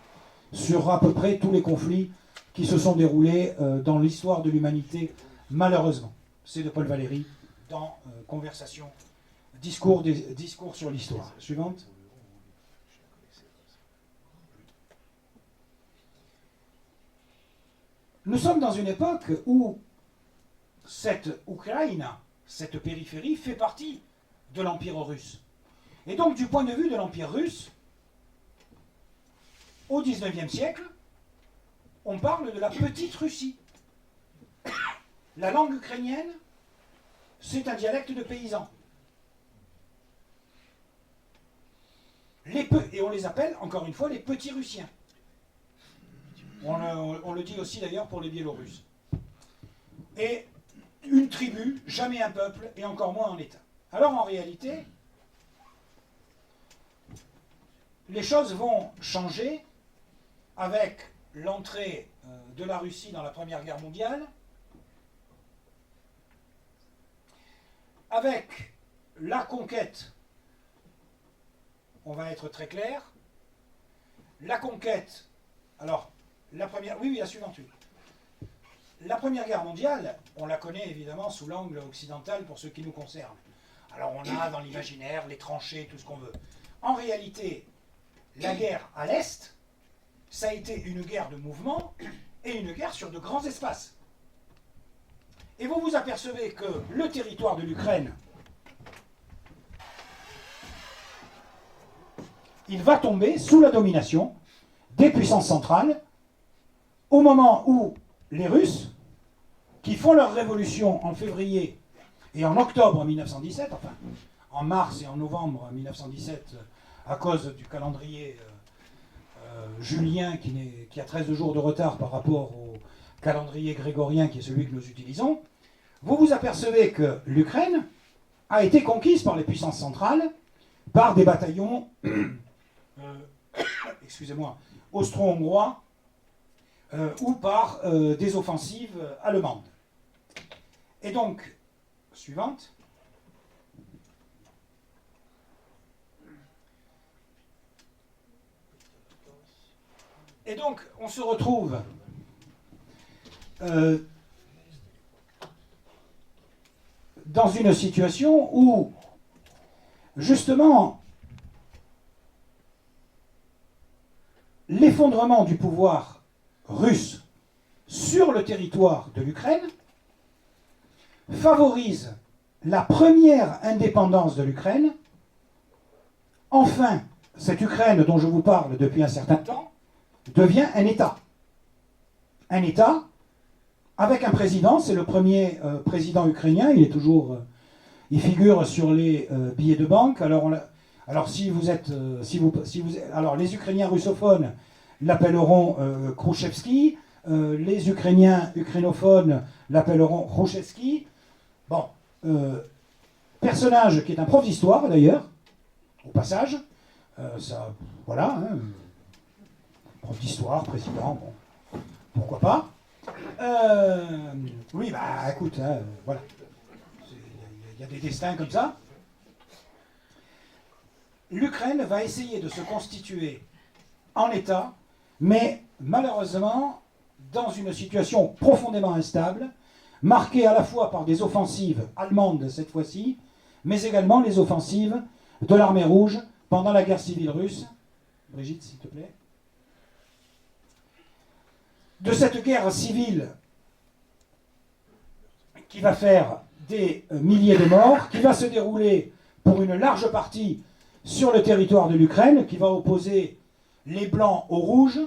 A: sur à peu près tous les conflits qui se sont déroulés dans l'histoire de l'humanité, malheureusement. C'est de Paul Valéry dans Conversation, discours sur l'histoire. Suivante. Nous sommes dans une époque où cette Ukraine, cette périphérie, fait partie de l'Empire russe. Et donc, du point de vue de l'Empire russe, au XIXe siècle, on parle de la petite Russie. La langue ukrainienne, c'est un dialecte de paysans. Et on les appelle, encore une fois, les petits Russiens. On le dit aussi d'ailleurs pour les Biélorusses. Et une tribu, jamais un peuple, et encore moins un État. Alors en réalité, les choses vont changer avec l'entrée de la Russie dans la Première Guerre mondiale, avec la conquête, on va être très clair, la conquête, alors, la première, oui, la suivante, oui. La Première Guerre mondiale, on la connaît évidemment sous l'angle occidental pour ce qui nous concerne. Alors on a dans l'imaginaire les tranchées, tout ce qu'on veut. En réalité, la guerre à l'Est, ça a été une guerre de mouvement et une guerre sur de grands espaces. Et vous vous apercevez que le territoire de l'Ukraine, il va tomber sous la domination des puissances centrales, au moment où les Russes, qui font leur révolution en février et en octobre 1917, enfin en mars et en novembre 1917, à cause du calendrier julien qui a 13 jours de retard par rapport au calendrier grégorien qui est celui que nous utilisons, vous vous apercevez que l'Ukraine a été conquise par les puissances centrales, par des bataillons excusez-moi, austro-hongrois ou par des offensives allemandes. Et donc, suivante. Et donc, on se retrouve dans une situation où, justement, l'effondrement du pouvoir russe sur le territoire de l'Ukraine favorise la première indépendance de l'Ukraine. Enfin, cette Ukraine dont je vous parle depuis un certain temps devient un État. Un État avec un président, c'est le premier président ukrainien, il est toujours, il figure sur les billets de banque. Alors si vous êtes, alors les Ukrainiens russophones l'appelleront Khrouchtchevski, les Ukrainiens ukrainophones l'appelleront Khrouchtchevski. Bon, personnage qui est un prof d'histoire d'ailleurs, au passage, ça, voilà, hein, prof d'histoire, président, bon, pourquoi pas. Oui, bah écoute, hein, voilà, il y a des destins comme ça. L'Ukraine va essayer de se constituer en État, mais malheureusement dans une situation profondément instable, marquée à la fois par des offensives allemandes cette fois-ci, mais également les offensives de l'armée rouge pendant la guerre civile russe. Brigitte, s'il te plaît. De cette guerre civile qui va faire des milliers de morts, qui va se dérouler pour une large partie sur le territoire de l'Ukraine, qui va opposer les Blancs aux Rouges,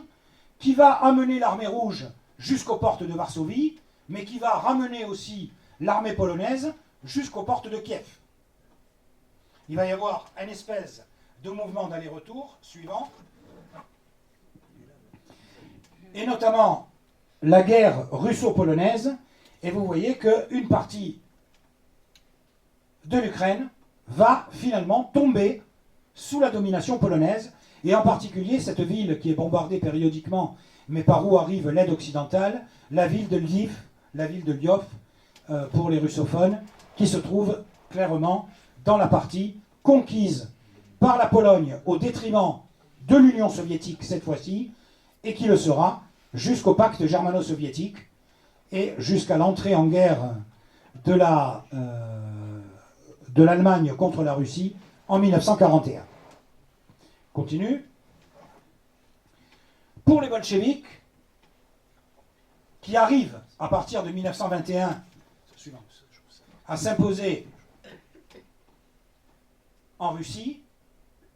A: qui va amener l'armée rouge jusqu'aux portes de Varsovie, mais qui va ramener aussi l'armée polonaise jusqu'aux portes de Kiev. Il va y avoir une espèce de mouvement d'aller-retour suivant, et notamment la guerre russo-polonaise, et vous voyez qu'une partie de l'Ukraine va finalement tomber sous la domination polonaise, et en particulier cette ville qui est bombardée périodiquement, mais par où arrive l'aide occidentale, la ville de Lviv, pour les russophones, qui se trouve clairement dans la partie conquise par la Pologne au détriment de l'Union soviétique cette fois-ci, et qui le sera jusqu'au pacte germano-soviétique et jusqu'à l'entrée en guerre de l'Allemagne contre la Russie en 1941. Continue. Pour les bolcheviks, qui arrivent à partir de 1921 à s'imposer en Russie,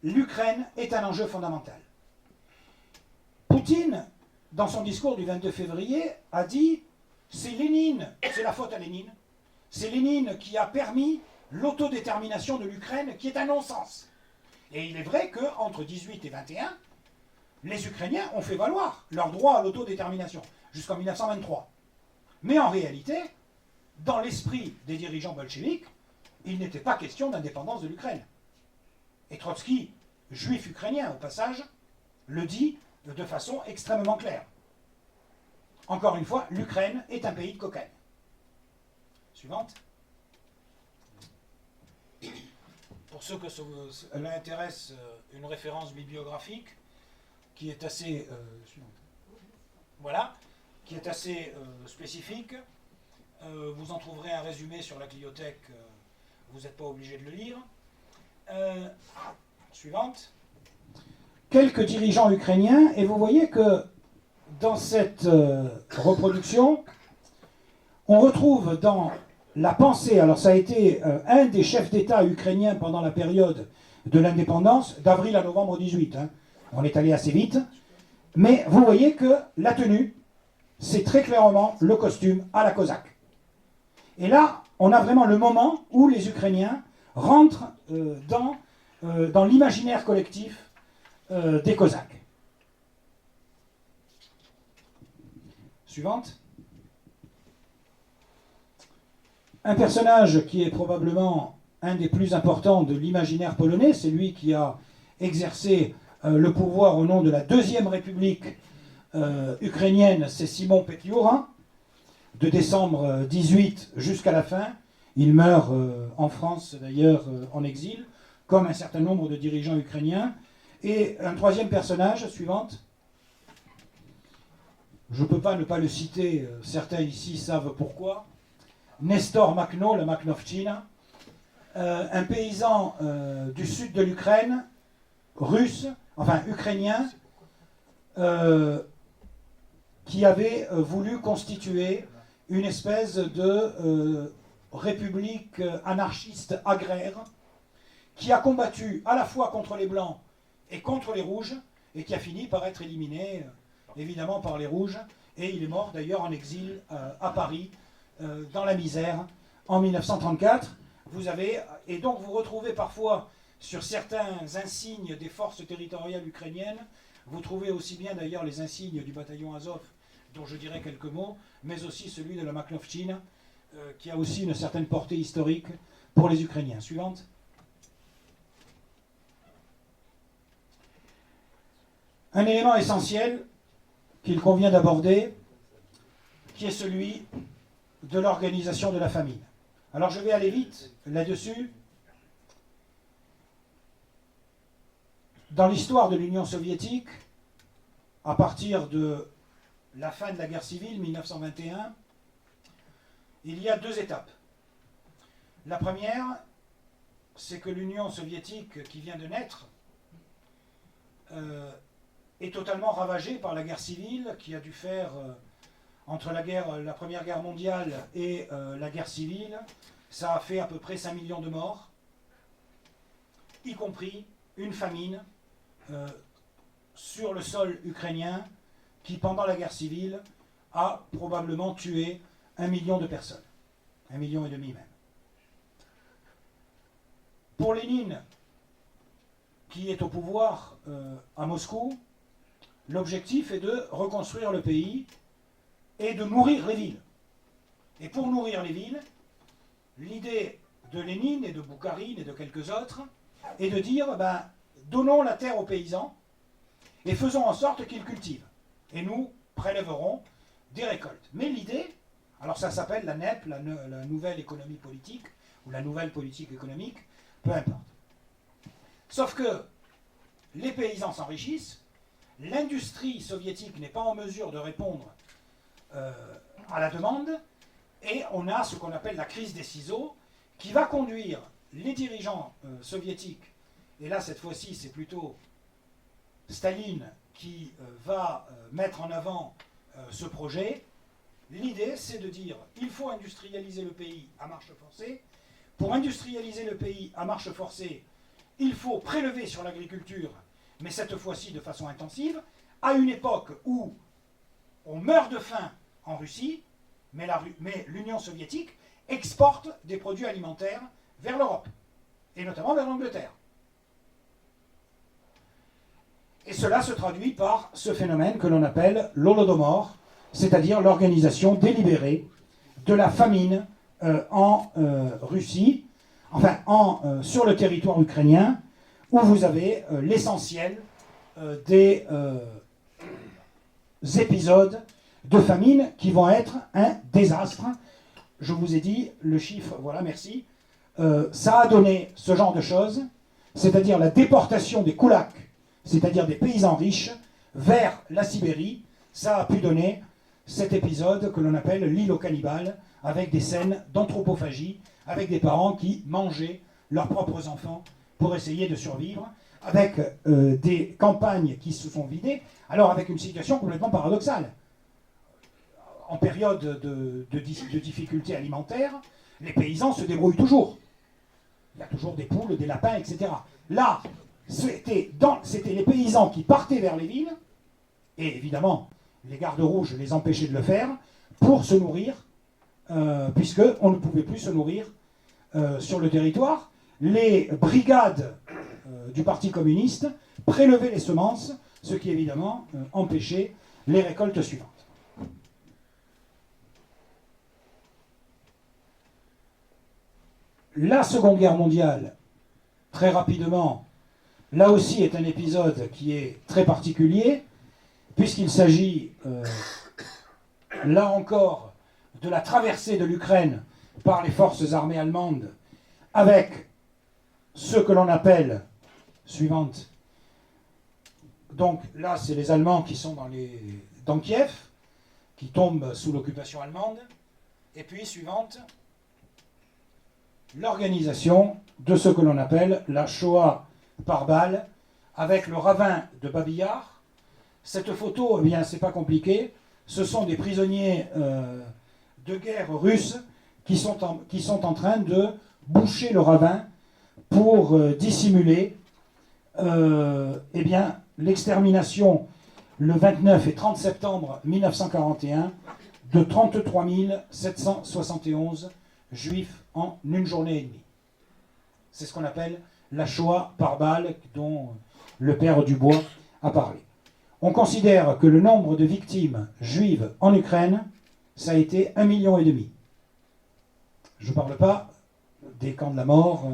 A: l'Ukraine est un enjeu fondamental. Poutine, dans son discours du 22 février, a dit « c'est Lénine, c'est la faute à Lénine, c'est Lénine qui a permis l'autodétermination de l'Ukraine, qui est un non-sens. » Et il est vrai qu'entre 18 et 21, les Ukrainiens ont fait valoir leur droit à l'autodétermination, jusqu'en 1923. Mais en réalité, dans l'esprit des dirigeants bolcheviks, il n'était pas question d'indépendance de l'Ukraine. Et Trotsky, juif ukrainien au passage, le dit de façon extrêmement claire. Encore une fois, l'Ukraine est un pays de cocaïne. Suivante. Pour ceux que cela intéresse, une référence bibliographique qui est assez voilà, qui est assez spécifique. Vous en trouverez un résumé sur la Cliothèque, vous n'êtes pas obligé de le lire. Suivante. Quelques dirigeants ukrainiens, et vous voyez que dans cette reproduction, on retrouve dans la pensée, alors ça a été un des chefs d'État ukrainiens pendant la période de l'indépendance, d'avril à novembre 18, hein. On est allé assez vite, Mais vous voyez que la tenue, c'est très clairement le costume à la cosaque. Et là, on a vraiment le moment où les Ukrainiens rentrent dans l'imaginaire collectif des Cosaques. Suivante. Un personnage qui est probablement un des plus importants de l'imaginaire polonais, c'est lui qui a exercé le pouvoir au nom de la Deuxième République ukrainienne, c'est Simon Petliura, de décembre 18 jusqu'à la fin. Il meurt en France, d'ailleurs, en exil, comme un certain nombre de dirigeants ukrainiens. Et un troisième personnage, suivante. Je ne peux pas ne pas le citer, certains ici savent pourquoi. Nestor Makhno, la Makhnovtchina, un paysan du sud de l'Ukraine, russe, enfin ukrainien, qui avait voulu constituer une espèce de république anarchiste agraire, qui a combattu à la fois contre les Blancs et contre les Rouges, et qui a fini par être éliminé, évidemment, par les Rouges, et il est mort d'ailleurs en exil à Paris, dans la misère, en 1934. Et donc vous retrouvez parfois sur certains insignes des forces territoriales ukrainiennes, vous trouvez aussi bien d'ailleurs les insignes du bataillon Azov, dont je dirai quelques mots, mais aussi celui de la Makhnovtchina, qui a aussi une certaine portée historique pour les Ukrainiens. Suivante. Un élément essentiel qu'il convient d'aborder, qui est celui de l'organisation de la famine. Alors je vais aller vite là-dessus. Dans l'histoire de l'Union soviétique, à partir de la fin de la guerre civile, 1921, il y a deux étapes. La première, c'est que l'Union soviétique qui vient de naître est totalement ravagée par la guerre civile qui a dû faire, entre la Première Guerre mondiale et la guerre civile, ça a fait à peu près 5 millions de morts, y compris une famine sur le sol ukrainien qui, pendant la guerre civile, a probablement tué 1 million de personnes. 1,5 million même. Pour Lénine, qui est au pouvoir à Moscou, l'objectif est de reconstruire le pays et de nourrir les villes. Et pour nourrir les villes, l'idée de Lénine et de Boukharine et de quelques autres est de dire, donnons la terre aux paysans et faisons en sorte qu'ils cultivent. Et nous prélèverons des récoltes. Mais l'idée, alors ça s'appelle la NEP, la nouvelle économie politique, ou la nouvelle politique économique, peu importe. Sauf que les paysans s'enrichissent, l'industrie soviétique n'est pas en mesure de répondre à la demande, et on a ce qu'on appelle la crise des ciseaux, qui va conduire les dirigeants soviétiques, et là cette fois-ci c'est plutôt Staline qui va mettre en avant ce projet. L'idée c'est de dire il faut industrialiser le pays à marche forcée. Pour industrialiser le pays à marche forcée, il faut prélever sur l'agriculture, mais cette fois-ci de façon intensive, à une époque où on meurt de faim en Russie, mais l'Union soviétique exporte des produits alimentaires vers l'Europe, et notamment vers l'Angleterre. Et cela se traduit par ce phénomène que l'on appelle l'Holodomor, c'est-à-dire l'organisation délibérée de la famine en Russie, sur le territoire ukrainien, où vous avez l'essentiel des épisodes de famine qui vont être un désastre. Je vous ai dit le chiffre, voilà, merci. Ça a donné ce genre de choses, c'est-à-dire la déportation des koulaks, c'est-à-dire des paysans riches, vers la Sibérie. Ça a pu donner cet épisode que l'on appelle l'île aux cannibales, avec des scènes d'anthropophagie, avec des parents qui mangeaient leurs propres enfants pour essayer de survivre, avec des campagnes qui se sont vidées, alors avec une situation complètement paradoxale. En période de difficultés alimentaires, les paysans se débrouillent toujours. Il y a toujours des poules, des lapins, etc. Là, c'était les paysans qui partaient vers les villes Et évidemment, les gardes rouges les empêchaient de le faire pour se nourrir, puisqu'on ne pouvait plus se nourrir sur le territoire. Les brigades du Parti communiste prélevaient les semences, ce qui évidemment empêchait les récoltes suivantes. La Seconde Guerre mondiale, très rapidement, là aussi est un épisode qui est très particulier, puisqu'il s'agit, là encore, de la traversée de l'Ukraine par les forces armées allemandes, avec ce que l'on appelle, suivante, donc là c'est les Allemands qui sont dans Kiev, qui tombent sous l'occupation allemande, et puis suivante, l'organisation de ce que l'on appelle la Shoah par balle, avec le ravin de Babi Yar. Cette photo, eh bien, c'est pas compliqué, ce sont des prisonniers de guerre russes qui sont en train de boucher le ravin pour dissimuler eh bien, l'extermination le 29 et 30 septembre 1941 de 33 771 juifs en une journée et demie. C'est ce qu'on appelle la Shoah par balle dont le père Dubois a parlé. On considère que le nombre de victimes juives en Ukraine, ça a été 1,5 million. Je ne parle pas des camps de la mort,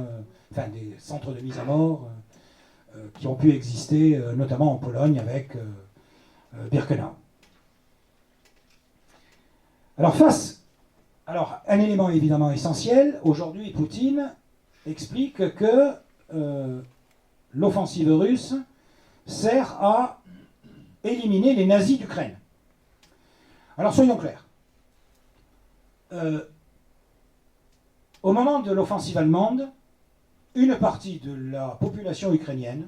A: enfin des centres de mise à mort qui ont pu exister notamment en Pologne avec Birkenau. Alors, un élément évidemment essentiel, aujourd'hui Poutine explique que l'offensive russe sert à éliminer les nazis d'Ukraine. Alors soyons clairs. Au moment de l'offensive allemande, une partie de la population ukrainienne,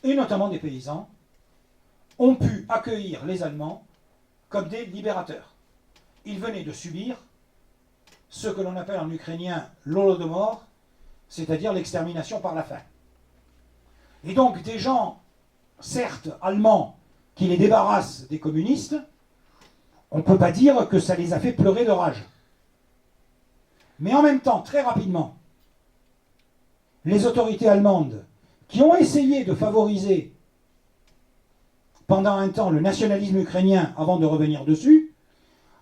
A: et notamment des paysans, ont pu accueillir les Allemands comme des libérateurs. Ils venaient de subir ce que l'on appelle en ukrainien l'Holodomor, c'est-à-dire l'extermination par la faim. Et donc des gens, certes allemands, qui les débarrassent des communistes, on ne peut pas dire que ça les a fait pleurer de rage. Mais en même temps, très rapidement, les autorités allemandes, qui ont essayé de favoriser pendant un temps le nationalisme ukrainien avant de revenir dessus,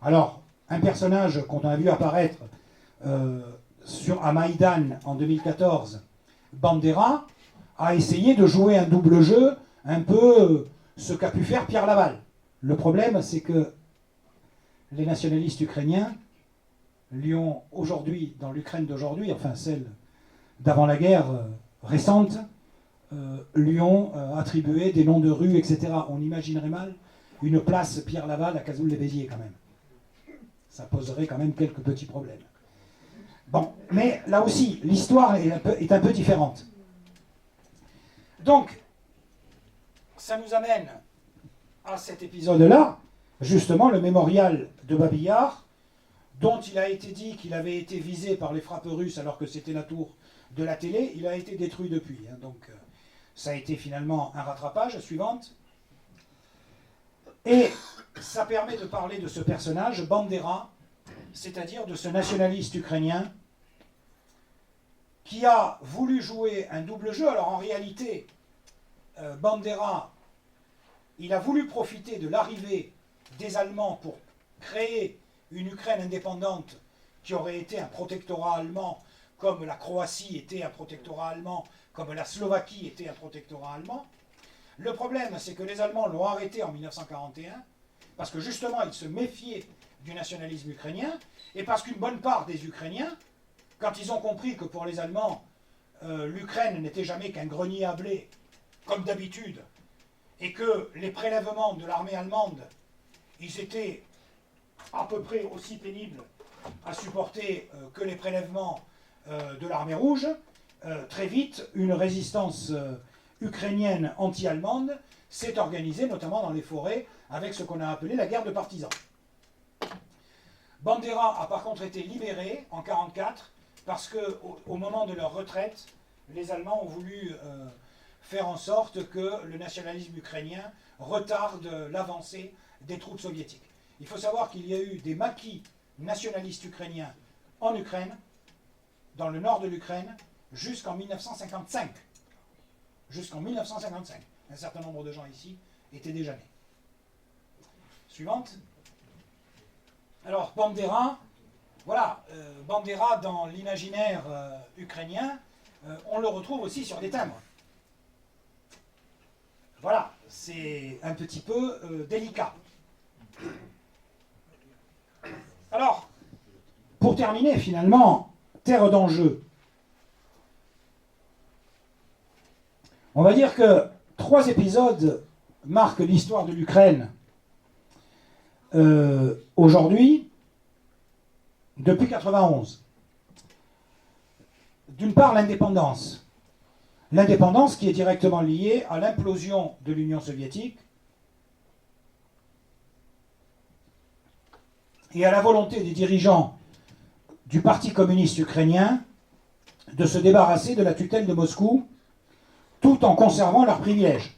A: alors un personnage qu'on a vu apparaître à Maïdan en 2014, Bandera, a essayé de jouer un double jeu, un peu ce qu'a pu faire Pierre Laval. Le problème, c'est que les nationalistes ukrainiens lui ont aujourd'hui, dans l'Ukraine d'aujourd'hui, enfin celle d'avant la guerre récente, lui ont attribué des noms de rues, etc. On imaginerait mal une place Pierre Laval à Cazoul-les-Béziers quand même. Ça poserait quand même quelques petits problèmes. Bon, mais là aussi, l'histoire est un peu différente. Donc, ça nous amène à cet épisode-là, justement le mémorial de Babi Yar, dont il a été dit qu'il avait été visé par les frappes russes alors que c'était la tour de la télé. Il a été détruit depuis. Hein, donc, ça a été finalement un rattrapage. Suivante. Et ça permet de parler de ce personnage, Bandera, c'est-à-dire de ce nationaliste ukrainien qui a voulu jouer un double jeu. Alors en réalité, Bandera, il a voulu profiter de l'arrivée des Allemands pour créer une Ukraine indépendante qui aurait été un protectorat allemand, comme la Croatie était un protectorat allemand, comme la Slovaquie était un protectorat allemand. Le problème, c'est que les Allemands l'ont arrêté en 1941, parce que justement, ils se méfiaient du nationalisme ukrainien, et parce qu'une bonne part des Ukrainiens, quand ils ont compris que pour les Allemands, l'Ukraine n'était jamais qu'un grenier à blé, comme d'habitude, et que les prélèvements de l'armée allemande, ils étaient à peu près aussi pénibles à supporter que les prélèvements de l'armée rouge, très vite, une résistance ukrainienne anti-allemande s'est organisée, notamment dans les forêts, avec ce qu'on a appelé la guerre de partisans. Bandera a par contre été libéré en 1944 parce qu'au moment de leur retraite, les Allemands ont voulu faire en sorte que le nationalisme ukrainien retarde l'avancée des troupes soviétiques. Il faut savoir qu'il y a eu des maquis nationalistes ukrainiens en Ukraine, dans le nord de l'Ukraine, jusqu'en 1955. Jusqu'en 1955. Un certain nombre de gens ici étaient déjà nés. Suivante. Alors, Bandera, voilà, Bandera dans l'imaginaire ukrainien, on le retrouve aussi sur des timbres. Voilà, c'est un petit peu délicat. Alors, pour terminer, finalement, terre d'enjeu. On va dire que 3 épisodes marquent l'histoire de l'Ukraine aujourd'hui, depuis 91. D'une part, l'indépendance. L'indépendance qui est directement liée à l'implosion de l'Union soviétique et à la volonté des dirigeants du Parti communiste ukrainien de se débarrasser de la tutelle de Moscou tout en conservant leurs privilèges.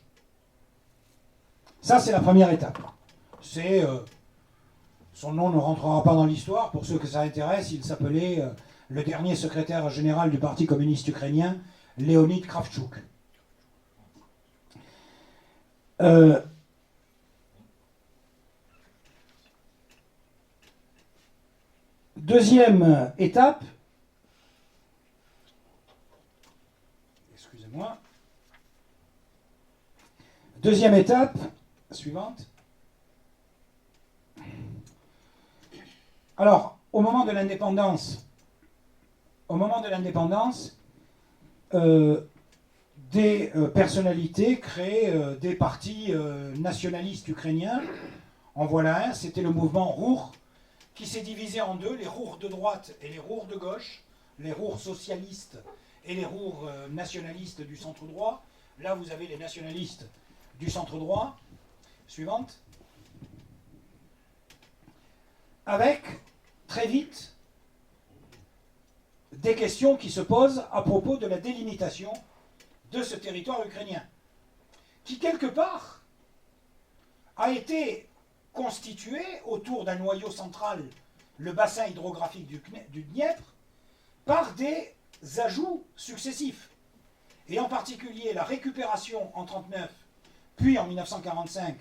A: Ça, c'est la première étape. C'est, son nom ne rentrera pas dans l'histoire, pour ceux que ça intéresse, il s'appelait le dernier secrétaire général du Parti communiste ukrainien, Leonid Kravchuk. Deuxième étape, excusez-moi, deuxième étape, suivante. Alors, au moment de l'indépendance, des personnalités créent des partis nationalistes ukrainiens. En voilà un, c'était le mouvement Rour, qui s'est divisé en deux, les Rours de droite et les Rours de gauche, les Rours socialistes et les Rours nationalistes du centre droit. Là, vous avez les nationalistes du centre droit. Suivante. Avec, très vite, des questions qui se posent à propos de la délimitation de ce territoire ukrainien, qui, quelque part, a été constitué autour d'un noyau central, le bassin hydrographique du Dniepr, par des ajouts successifs. Et en particulier la récupération en 1939, puis en 1945,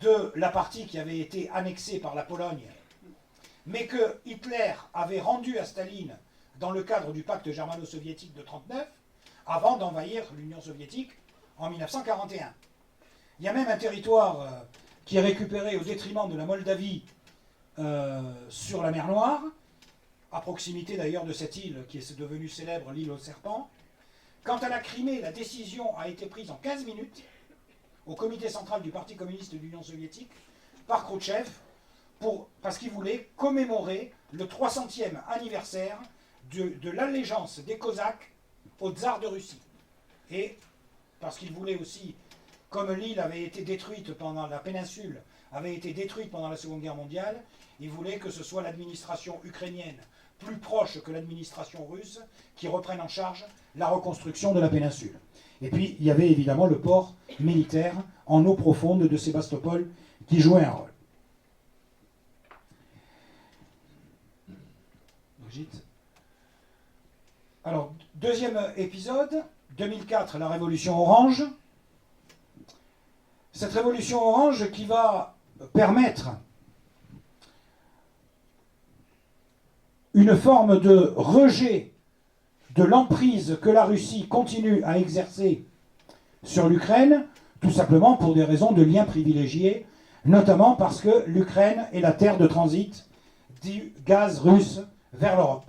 A: de la partie qui avait été annexée par la Pologne, mais que Hitler avait rendue à Staline dans le cadre du pacte germano-soviétique de 1939, avant d'envahir l'Union soviétique en 1941. Il y a même un territoire qui est récupéré au détriment de la Moldavie sur la mer Noire, à proximité d'ailleurs de cette île qui est devenue célèbre, l'île aux serpents. Quant à la Crimée, la décision a été prise en 15 minutes au comité central du Parti communiste de l'Union soviétique par Khrouchtchev, parce qu'il voulait commémorer le 300e anniversaire de l'allégeance des Cosaques au tsar de Russie. Et parce qu'il voulait aussi, comme l'île avait été détruite pendant la péninsule, avait été détruite pendant la Seconde Guerre mondiale, il voulait que ce soit l'administration ukrainienne, plus proche que l'administration russe, qui reprenne en charge la reconstruction de la péninsule. Et puis, il y avait évidemment le port militaire en eau profonde de Sébastopol qui jouait un rôle. Brigitte. Alors, deuxième épisode, 2004, la révolution orange. Cette révolution orange qui va permettre une forme de rejet de l'emprise que la Russie continue à exercer sur l'Ukraine, tout simplement pour des raisons de liens privilégiés, notamment parce que l'Ukraine est la terre de transit du gaz russe vers l'Europe.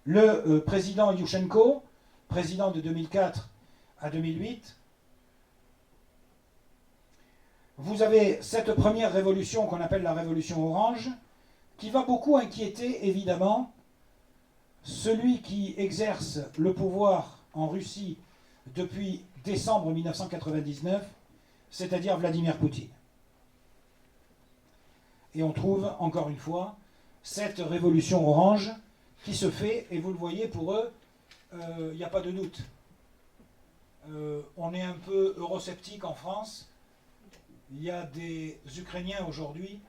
A: Le président Yushchenko, président de 2004 à 2008, vous avez cette première révolution qu'on appelle la révolution orange, qui va beaucoup inquiéter évidemment celui qui exerce le pouvoir en Russie depuis décembre 1999, c'est-à-dire Vladimir Poutine. Et on trouve, encore une fois, cette révolution orange qui se fait, et vous le voyez, pour eux, il n'y a pas de doute. on est un peu eurosceptique en France. Il y a des Ukrainiens aujourd'hui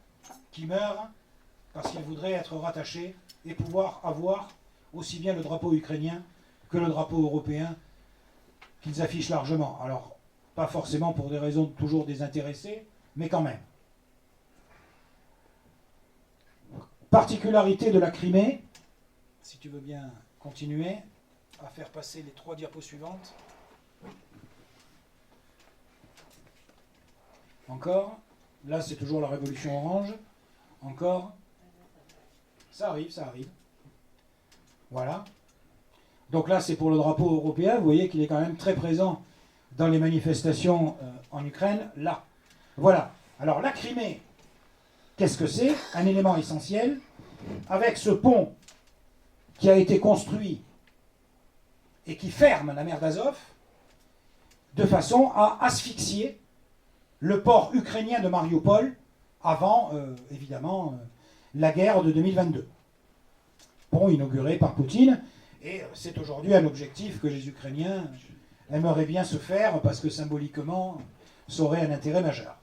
A: qui meurent parce qu'ils voudraient être rattachés et pouvoir avoir aussi bien le drapeau ukrainien que le drapeau européen qu'ils affichent largement. Alors, pas forcément pour des raisons toujours désintéressées, mais quand même. Particularité de la Crimée, si tu veux bien continuer à faire passer les 3 diapos suivantes. Encore. Là, c'est toujours la révolution orange. Encore. Ça arrive, ça arrive. Voilà. Donc là, c'est pour le drapeau européen. Vous voyez qu'il est quand même très présent dans les manifestations en Ukraine. Là. Voilà. Alors, la Crimée, qu'est-ce que c'est? Un élément essentiel. Avec ce pont qui a été construit et qui ferme la mer d'Azov, de façon à asphyxier le port ukrainien de Mariupol avant, évidemment, la guerre de 2022. Pont inauguré par Poutine, et c'est aujourd'hui un objectif que les Ukrainiens aimeraient bien se faire, parce que symboliquement, ça aurait un intérêt majeur.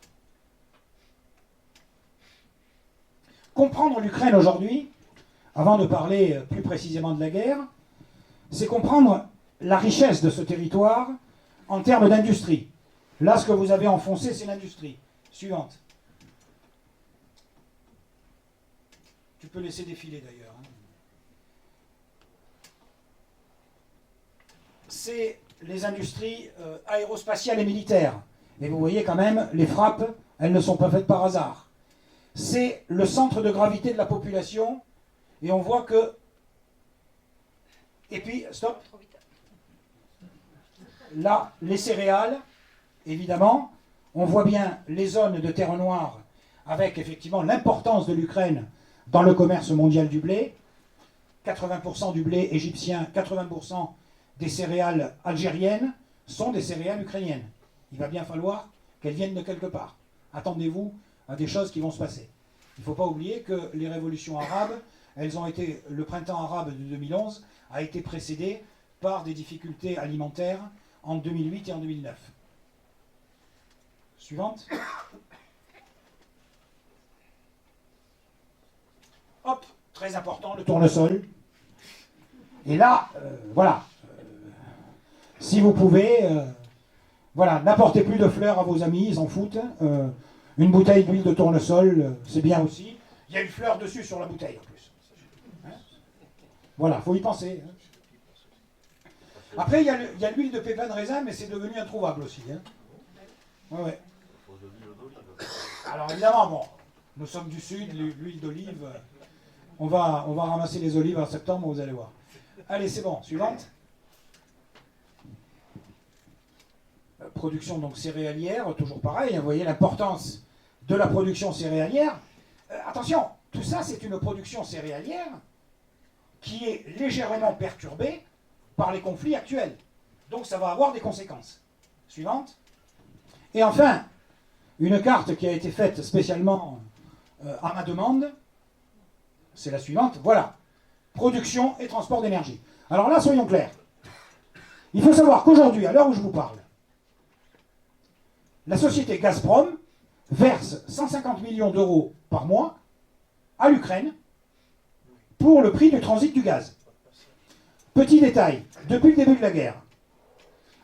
A: Comprendre l'Ukraine aujourd'hui, avant de parler plus précisément de la guerre, c'est comprendre la richesse de ce territoire en termes d'industrie. Là, ce que vous avez enfoncé, c'est l'industrie. Suivante. Tu peux laisser défiler d'ailleurs. C'est les industries aérospatiales et militaires. Et vous voyez quand même, les frappes, elles ne sont pas faites par hasard. C'est le centre de gravité de la population. Et on voit que... Et puis, stop. Là, les céréales, évidemment. On voit bien les zones de terre noire avec effectivement l'importance de l'Ukraine dans le commerce mondial du blé. 80% du blé égyptien, 80% des céréales algériennes sont des céréales ukrainiennes. Il va bien falloir qu'elles viennent de quelque part. Attendez-vous à des choses qui vont se passer. Il ne faut pas oublier que les révolutions arabes, elles ont été, le printemps arabe de 2011 a été précédé par des difficultés alimentaires en 2008 et en 2009. Suivante. Hop, très important, le tournesol. Et là, voilà. Si vous pouvez, voilà, n'apportez plus de fleurs à vos amis, ils s'en foutent. Une bouteille d'huile de tournesol, c'est bien aussi. Il y a une fleur dessus sur la bouteille en plus. Hein, voilà, il faut y penser. Hein. Après, il y a l'huile de pépins de raisin, mais c'est devenu introuvable aussi. Hein. Ouais, ouais. Alors évidemment, bon, nous sommes du sud, l'huile d'olive, on va ramasser les olives en septembre, vous allez voir. Allez, c'est bon, suivante. Production donc céréalière, toujours pareil, vous voyez l'importance de la production céréalière. Attention, tout ça c'est une production céréalière qui est légèrement perturbée par les conflits actuels. Donc ça va avoir des conséquences. Suivante. Et enfin, une carte qui a été faite spécialement à ma demande, c'est la suivante. Voilà. Production et transport d'énergie. Alors là, soyons clairs. Il faut savoir qu'aujourd'hui, à l'heure où je vous parle, la société Gazprom verse 150 millions d'euros par mois à l'Ukraine pour le prix du transit du gaz. Petit détail, depuis le début de la guerre,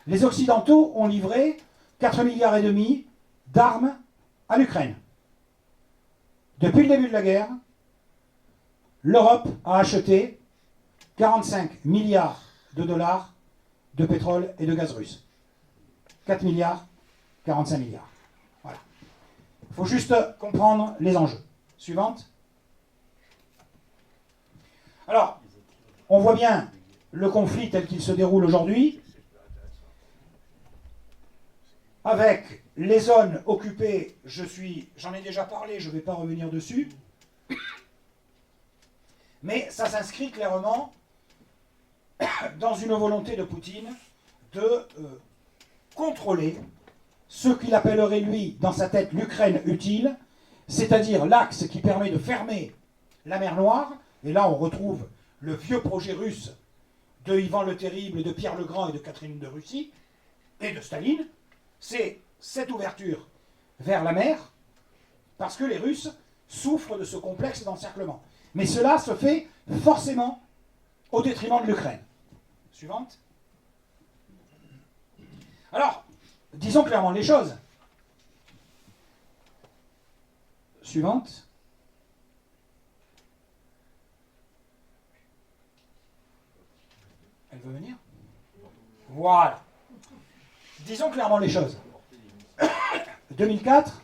A: les Occidentaux ont livré 4,5 milliards d'armes à l'Ukraine. Depuis le début de la guerre, l'Europe a acheté 45 milliards de dollars de pétrole et de gaz russe. 4 milliards, 45 milliards. Voilà. Il faut juste comprendre les enjeux. Suivante. Alors, on voit bien le conflit tel qu'il se déroule aujourd'hui, avec les zones occupées, j'en ai déjà parlé, je ne vais pas revenir dessus, mais ça s'inscrit clairement dans une volonté de Poutine de contrôler ce qu'il appellerait lui, dans sa tête, l'Ukraine utile, c'est-à-dire l'axe qui permet de fermer la mer Noire, et là on retrouve le vieux projet russe de Ivan le Terrible, de Pierre le Grand et de Catherine de Russie, et de Staline, c'est cette ouverture vers la mer, parce que les Russes souffrent de ce complexe d'encerclement. Mais cela se fait forcément au détriment de l'Ukraine. Suivante. Alors, disons clairement les choses. Suivante. Elle veut venir? Voilà. Disons clairement les choses. 2004,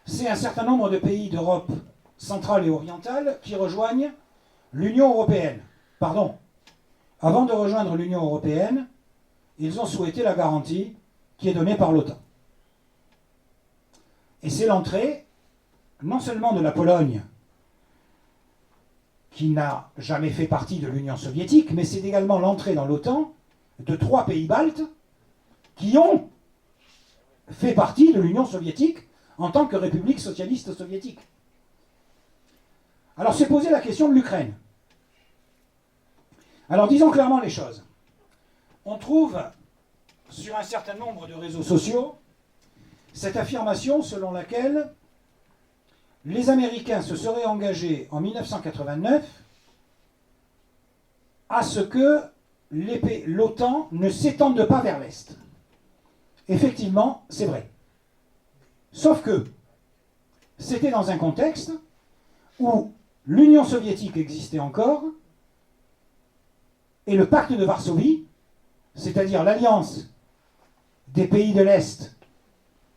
A: c'est un certain nombre de pays d'Europe centrale et orientale qui rejoignent l'Union européenne. Pardon. Avant de rejoindre l'Union européenne, ils ont souhaité la garantie qui est donnée par l'OTAN. Et c'est l'entrée, non seulement de la Pologne, qui n'a jamais fait partie de l'Union soviétique, mais c'est également l'entrée dans l'OTAN de 3 pays baltes qui ont fait partie de l'Union soviétique en tant que république socialiste soviétique. Alors s'est posée la question de l'Ukraine. Alors disons clairement les choses. On trouve sur un certain nombre de réseaux sociaux cette affirmation selon laquelle les Américains se seraient engagés en 1989 à ce que l'OTAN ne s'étende pas vers l'Est. Effectivement, c'est vrai. Sauf que c'était dans un contexte où l'Union soviétique existait encore et le pacte de Varsovie, c'est-à-dire l'alliance des pays de l'Est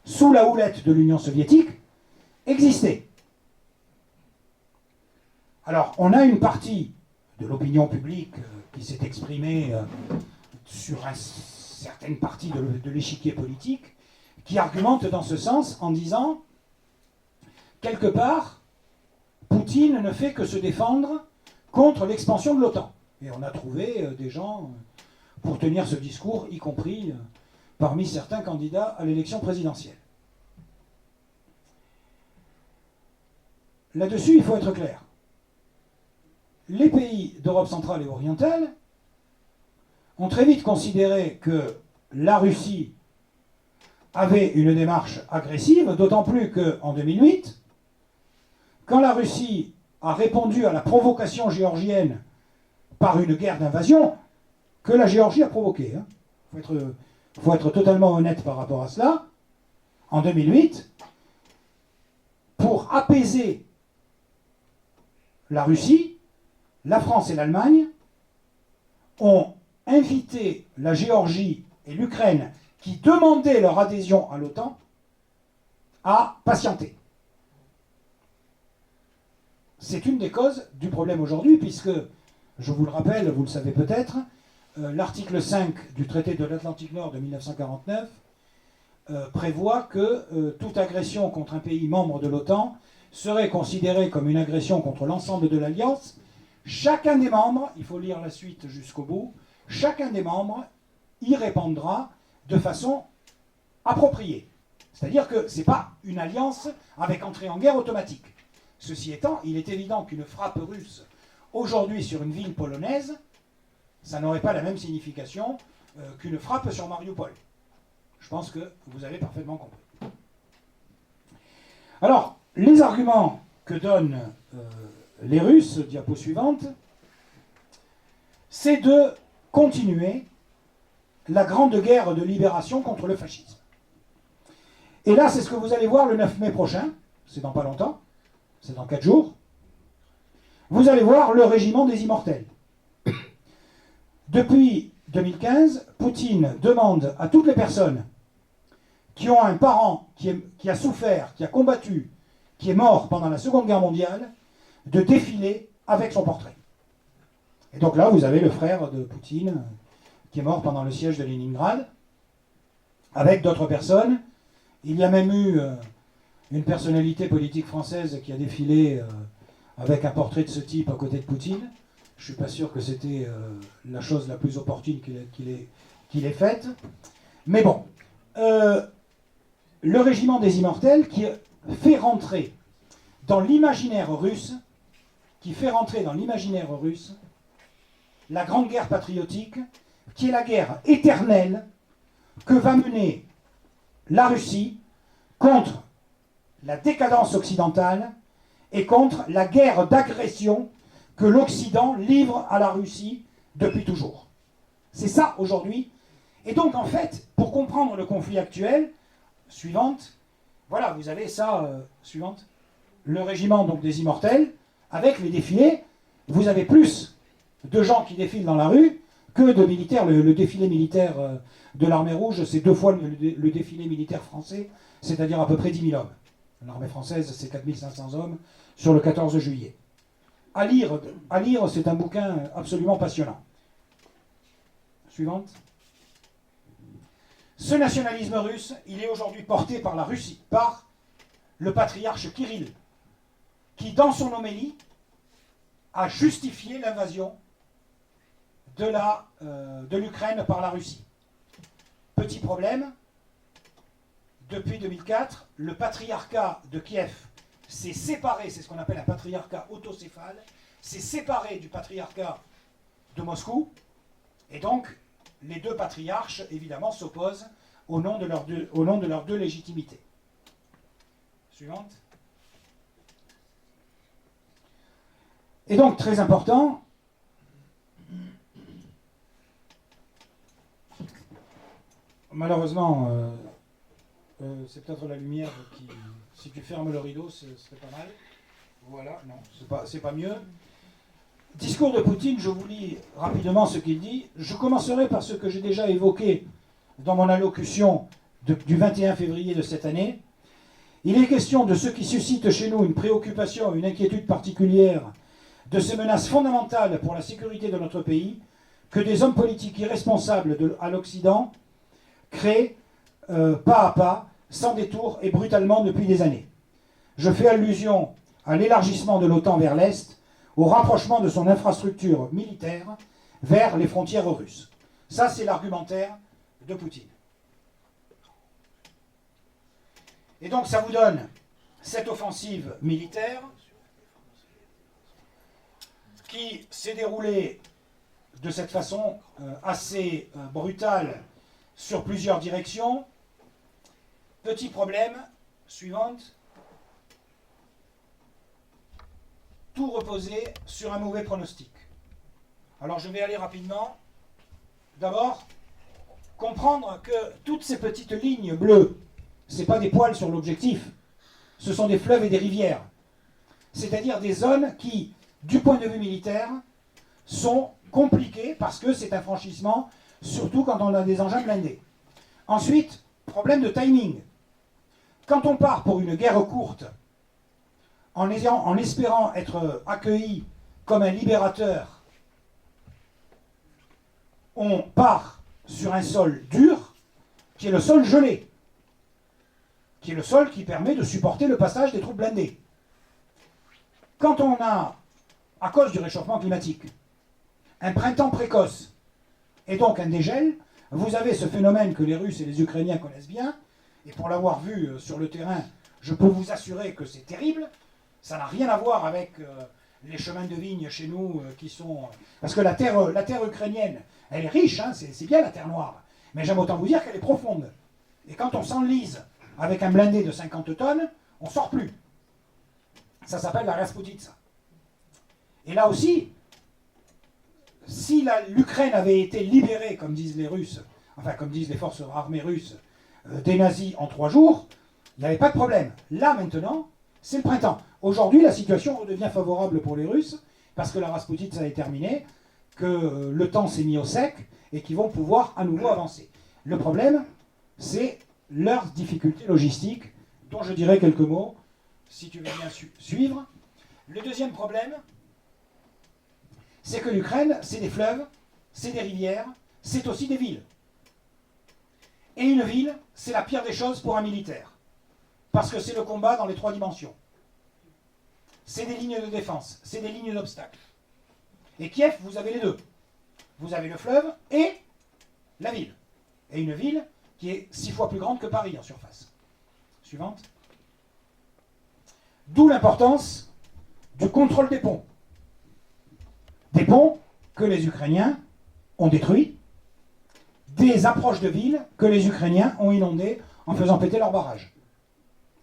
A: sous la houlette de l'Union soviétique, existait. Alors, on a une partie de l'opinion publique qui s'est exprimée sur certaines parties de l'échiquier politique qui argumente dans ce sens en disant, quelque part, Poutine ne fait que se défendre contre l'expansion de l'OTAN. Et on a trouvé des gens pour tenir ce discours, y compris parmi certains candidats à l'élection présidentielle. Là-dessus, il faut être clair. Les pays d'Europe centrale et orientale ont très vite considéré que la Russie avait une démarche agressive, d'autant plus qu'en 2008, quand la Russie a répondu à la provocation géorgienne par une guerre d'invasion, que la Géorgie a provoquée. Il faut être totalement honnête par rapport à cela. En 2008, pour apaiser la Russie, la France et l'Allemagne ont invité la Géorgie et l'Ukraine, qui demandaient leur adhésion à l'OTAN, à patienter. C'est une des causes du problème aujourd'hui, puisque, je vous le rappelle, vous le savez peut-être, l'article 5 du traité de l'Atlantique Nord de 1949 prévoit que toute agression contre un pays membre de l'OTAN serait considérée comme une agression contre l'ensemble de l'Alliance. Chacun des membres, il faut lire la suite jusqu'au bout, chacun des membres y répondra de façon appropriée. C'est-à-dire que ce n'est pas une alliance avec entrée en guerre automatique. Ceci étant, il est évident qu'une frappe russe aujourd'hui sur une ville polonaise, ça n'aurait pas la même signification qu'une frappe sur Mariupol. Je pense que vous avez parfaitement compris. Alors, les arguments que donnent les Russes, diapo suivante, c'est de continuer la grande guerre de libération contre le fascisme. Et là, c'est ce que vous allez voir le 9 mai prochain, c'est dans pas longtemps, c'est dans 4 jours. Vous allez voir le régiment des immortels. Depuis 2015, Poutine demande à toutes les personnes qui ont un parent qui a souffert, qui a combattu, qui est mort pendant la Seconde Guerre mondiale, de défiler avec son portrait. Et donc là, vous avez le frère de Poutine, qui est mort pendant le siège de Leningrad, avec d'autres personnes. Il y a même eu une personnalité politique française qui a défilé avec un portrait de ce type à côté de Poutine. Je ne suis pas sûr que c'était la chose la plus opportune qu'il ait faite. Mais bon, le régiment des immortels qui fait rentrer dans l'imaginaire russe, la Grande Guerre patriotique, qui est la guerre éternelle que va mener la Russie contre la décadence occidentale et contre la guerre d'agression que l'Occident livre à la Russie depuis toujours. C'est ça aujourd'hui. Et donc en fait, pour comprendre le conflit actuel, suivante, voilà, vous avez ça, suivante, le régiment donc des immortels, avec les défilés, vous avez plus de gens qui défilent dans la rue que de militaires. Le défilé militaire de l'armée rouge, c'est 2 fois le défilé militaire français, c'est-à-dire à peu près 10 000 hommes. L'armée française, c'est 4 500 hommes sur le 14 juillet. À lire, c'est un bouquin absolument passionnant. Suivante. Ce nationalisme russe, il est aujourd'hui porté par la Russie, par le patriarche Kirill, qui, dans son homélie, a justifié l'invasion de l'Ukraine par la Russie. Petit problème, depuis 2004, le patriarcat de Kiev s'est séparé, c'est ce qu'on appelle un patriarcat autocéphale, s'est séparé du patriarcat de Moscou, et donc les deux patriarches, évidemment, s'opposent au nom de leurs deux légitimités. Suivante. Et donc, très important, malheureusement, c'est peut-être la lumière qui, si tu fermes le rideau, ce serait pas mal. Voilà, non, c'est pas mieux. Discours de Poutine, je vous lis rapidement ce qu'il dit. Je commencerai par ce que j'ai déjà évoqué dans mon allocution du 21 février de cette année. Il est question de ce qui suscite chez nous une préoccupation, une inquiétude particulière, de ces menaces fondamentales pour la sécurité de notre pays, que des hommes politiques irresponsables à l'Occident créent pas à pas, sans détour et brutalement depuis des années. Je fais allusion à l'élargissement de l'OTAN vers l'Est, au rapprochement de son infrastructure militaire vers les frontières russes. Ça, c'est l'argumentaire de Poutine. Et donc, ça vous donne cette offensive militaire qui s'est déroulée de cette façon assez brutale sur plusieurs directions. Petit problème, suivante. Tout reposait sur un mauvais pronostic. Alors je vais aller rapidement. D'abord, comprendre que toutes ces petites lignes bleues, ce n'est pas des poils sur l'objectif, ce sont des fleuves et des rivières. C'est-à-dire des zones qui, du point de vue militaire, sont compliquées parce que c'est un franchissement, surtout quand on a des engins blindés. Ensuite, problème de timing. Quand on part pour une guerre courte, en espérant être accueilli comme un libérateur, on part sur un sol dur, qui est le sol gelé, qui est le sol qui permet de supporter le passage des troupes blindées. Quand on a, à cause du réchauffement climatique, un printemps précoce, et donc un dégel, vous avez ce phénomène que les Russes et les Ukrainiens connaissent bien, et pour l'avoir vu sur le terrain, je peux vous assurer que c'est terrible. Ça n'a rien à voir avec les chemins de vigne chez nous qui sont... Parce que la terre ukrainienne, elle est riche, hein, c'est bien la terre noire. Mais j'aime autant vous dire qu'elle est profonde. Et quand on s'enlise avec un blindé de 50 tonnes, on ne sort plus. Ça s'appelle la Rasputitsa. Et là aussi, si l'Ukraine avait été libérée, comme disent les Russes, enfin comme disent les forces armées russes, des nazis en 3 jours, il n'y avait pas de problème. Là maintenant, c'est le printemps. Aujourd'hui, la situation redevient favorable pour les Russes, parce que la Rasputitsa est terminée, que le temps s'est mis au sec, et qu'ils vont pouvoir à nouveau avancer. Le problème, c'est leurs difficultés logistiques, dont je dirai quelques mots, si tu veux bien suivre. Le deuxième problème, c'est que l'Ukraine, c'est des fleuves, c'est des rivières, c'est aussi des villes. Et une ville, c'est la pire des choses pour un militaire. Parce que c'est le combat dans les 3 dimensions. C'est des lignes de défense, c'est des lignes d'obstacles. Et Kiev, vous avez les deux. Vous avez le fleuve et la ville. Et une ville qui est 6 fois plus grande que Paris en surface. Suivante. D'où l'importance du contrôle des ponts. Des ponts que les Ukrainiens ont détruits des approches de villes que les Ukrainiens ont inondées en faisant péter leurs barrages.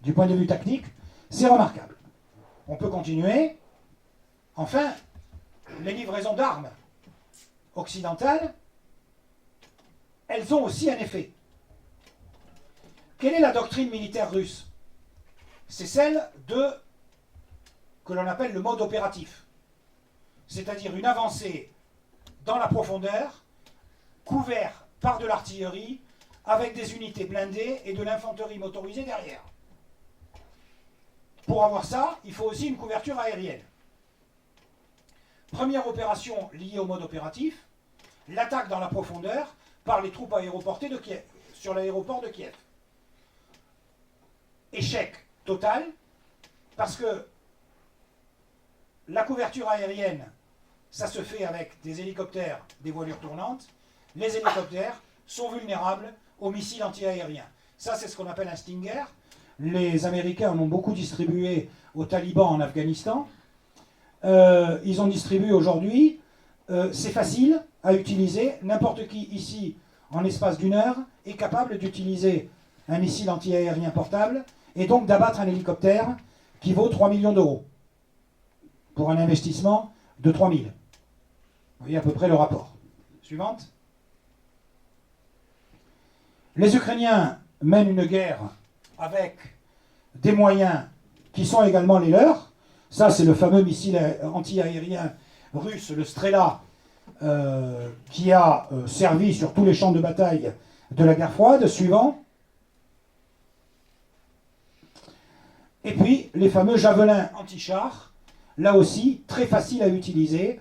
A: Du point de vue tactique, c'est remarquable. On peut continuer. Enfin, les livraisons d'armes occidentales, elles ont aussi un effet. Quelle est la doctrine militaire russe? C'est celle de que l'on appelle le mode opératif, c'est-à-dire une avancée dans la profondeur, couvert par de l'artillerie, avec des unités blindées et de l'infanterie motorisée derrière. Pour avoir ça, il faut aussi une couverture aérienne. Première opération liée au mode opératif, l'attaque dans la profondeur par les troupes aéroportées de Kiev, sur l'aéroport de Kiev. Échec total, parce que la couverture aérienne, ça se fait avec des hélicoptères, des voilures tournantes. Les hélicoptères sont vulnérables aux missiles antiaériens. Ça, c'est ce qu'on appelle un Stinger. Les Américains en ont beaucoup distribué aux talibans en Afghanistan. Ils ont distribué aujourd'hui. C'est facile à utiliser. N'importe qui ici, en l'espace d'une heure, est capable d'utiliser un missile antiaérien portable et donc d'abattre un hélicoptère qui vaut 3 millions d'euros pour un investissement de 3 000. Vous voyez à peu près le rapport. Suivante. Les Ukrainiens mènent une guerre avec des moyens qui sont également les leurs. Ça, c'est le fameux missile anti-aérien russe, le Strela, qui a servi sur tous les champs de bataille de la guerre froide. Suivant. Et puis, les fameux javelins anti-chars, là aussi, très faciles à utiliser.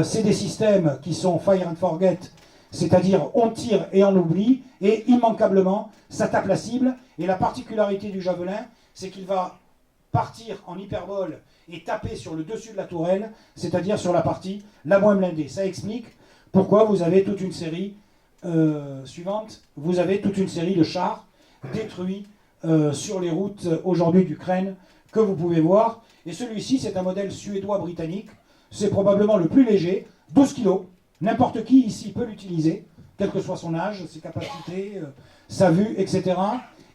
A: C'est des systèmes qui sont fire and forget, c'est-à-dire on tire et on oublie, et immanquablement, ça tape la cible. Et la particularité du javelin, c'est qu'il va partir en hyperbole et taper sur le dessus de la tourelle, c'est-à-dire sur la partie la moins blindée. Ça explique pourquoi vous avez toute une série suivante, vous avez toute une série de chars détruits sur les routes aujourd'hui d'Ukraine que vous pouvez voir. Et celui-ci, c'est un modèle suédois-britannique. C'est probablement le plus léger, 12 kg. N'importe qui ici peut l'utiliser, quel que soit son âge, ses capacités, sa vue, etc.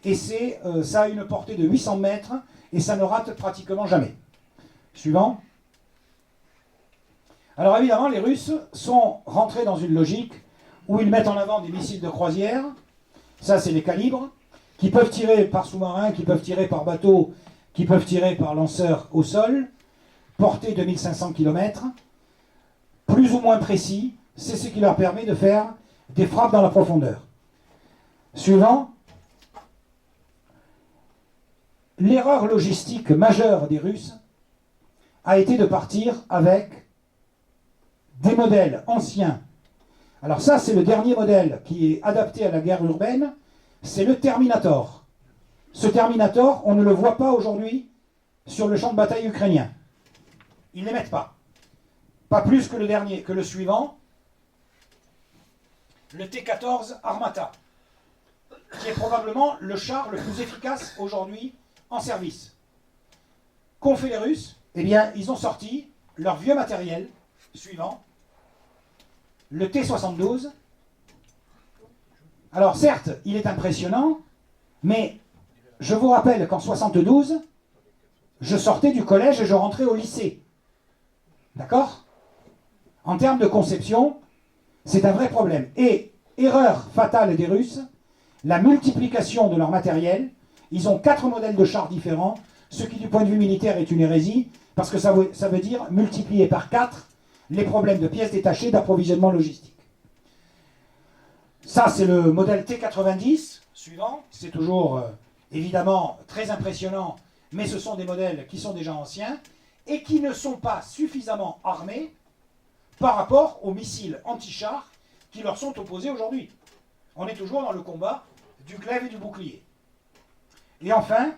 A: Et ça a une portée de 800 mètres et ça ne rate pratiquement jamais. Suivant. Alors évidemment, les Russes sont rentrés dans une logique où ils mettent en avant des missiles de croisière. Ça, c'est les calibres, qui peuvent tirer par sous-marin, qui peuvent tirer par bateau, qui peuvent tirer par lanceur au sol, portée de 1500 km, plus ou moins précis, c'est ce qui leur permet de faire des frappes dans la profondeur. Suivant. L'erreur logistique majeure des Russes a été de partir avec des modèles anciens. Alors ça, c'est le dernier modèle qui est adapté à la guerre urbaine, c'est le Terminator. Ce Terminator, on ne le voit pas aujourd'hui sur le champ de bataille ukrainien. Ils ne les mettent pas. Pas plus que le dernier, que le suivant, le T-14 Armata, qui est probablement le char le plus efficace aujourd'hui en service. Qu'ont fait les Russes? Eh bien, ils ont sorti leur vieux matériel suivant, le T-72. Alors certes, il est impressionnant, mais je vous rappelle qu'en 72, je sortais du collège et je rentrais au lycée. D'accord? En termes de conception, c'est un vrai problème. Et, erreur fatale des Russes, la multiplication de leur matériel. Ils ont 4 modèles de chars différents, ce qui du point de vue militaire est une hérésie, parce que ça veut dire multiplier par 4 les problèmes de pièces détachées, d'approvisionnement logistique. Ça, c'est le modèle T-90, suivant. C'est toujours, évidemment, très impressionnant, mais ce sont des modèles qui sont déjà anciens et qui ne sont pas suffisamment armés par rapport aux missiles anti-chars qui leur sont opposés aujourd'hui. On est toujours dans le combat du glaive et du bouclier. Et enfin,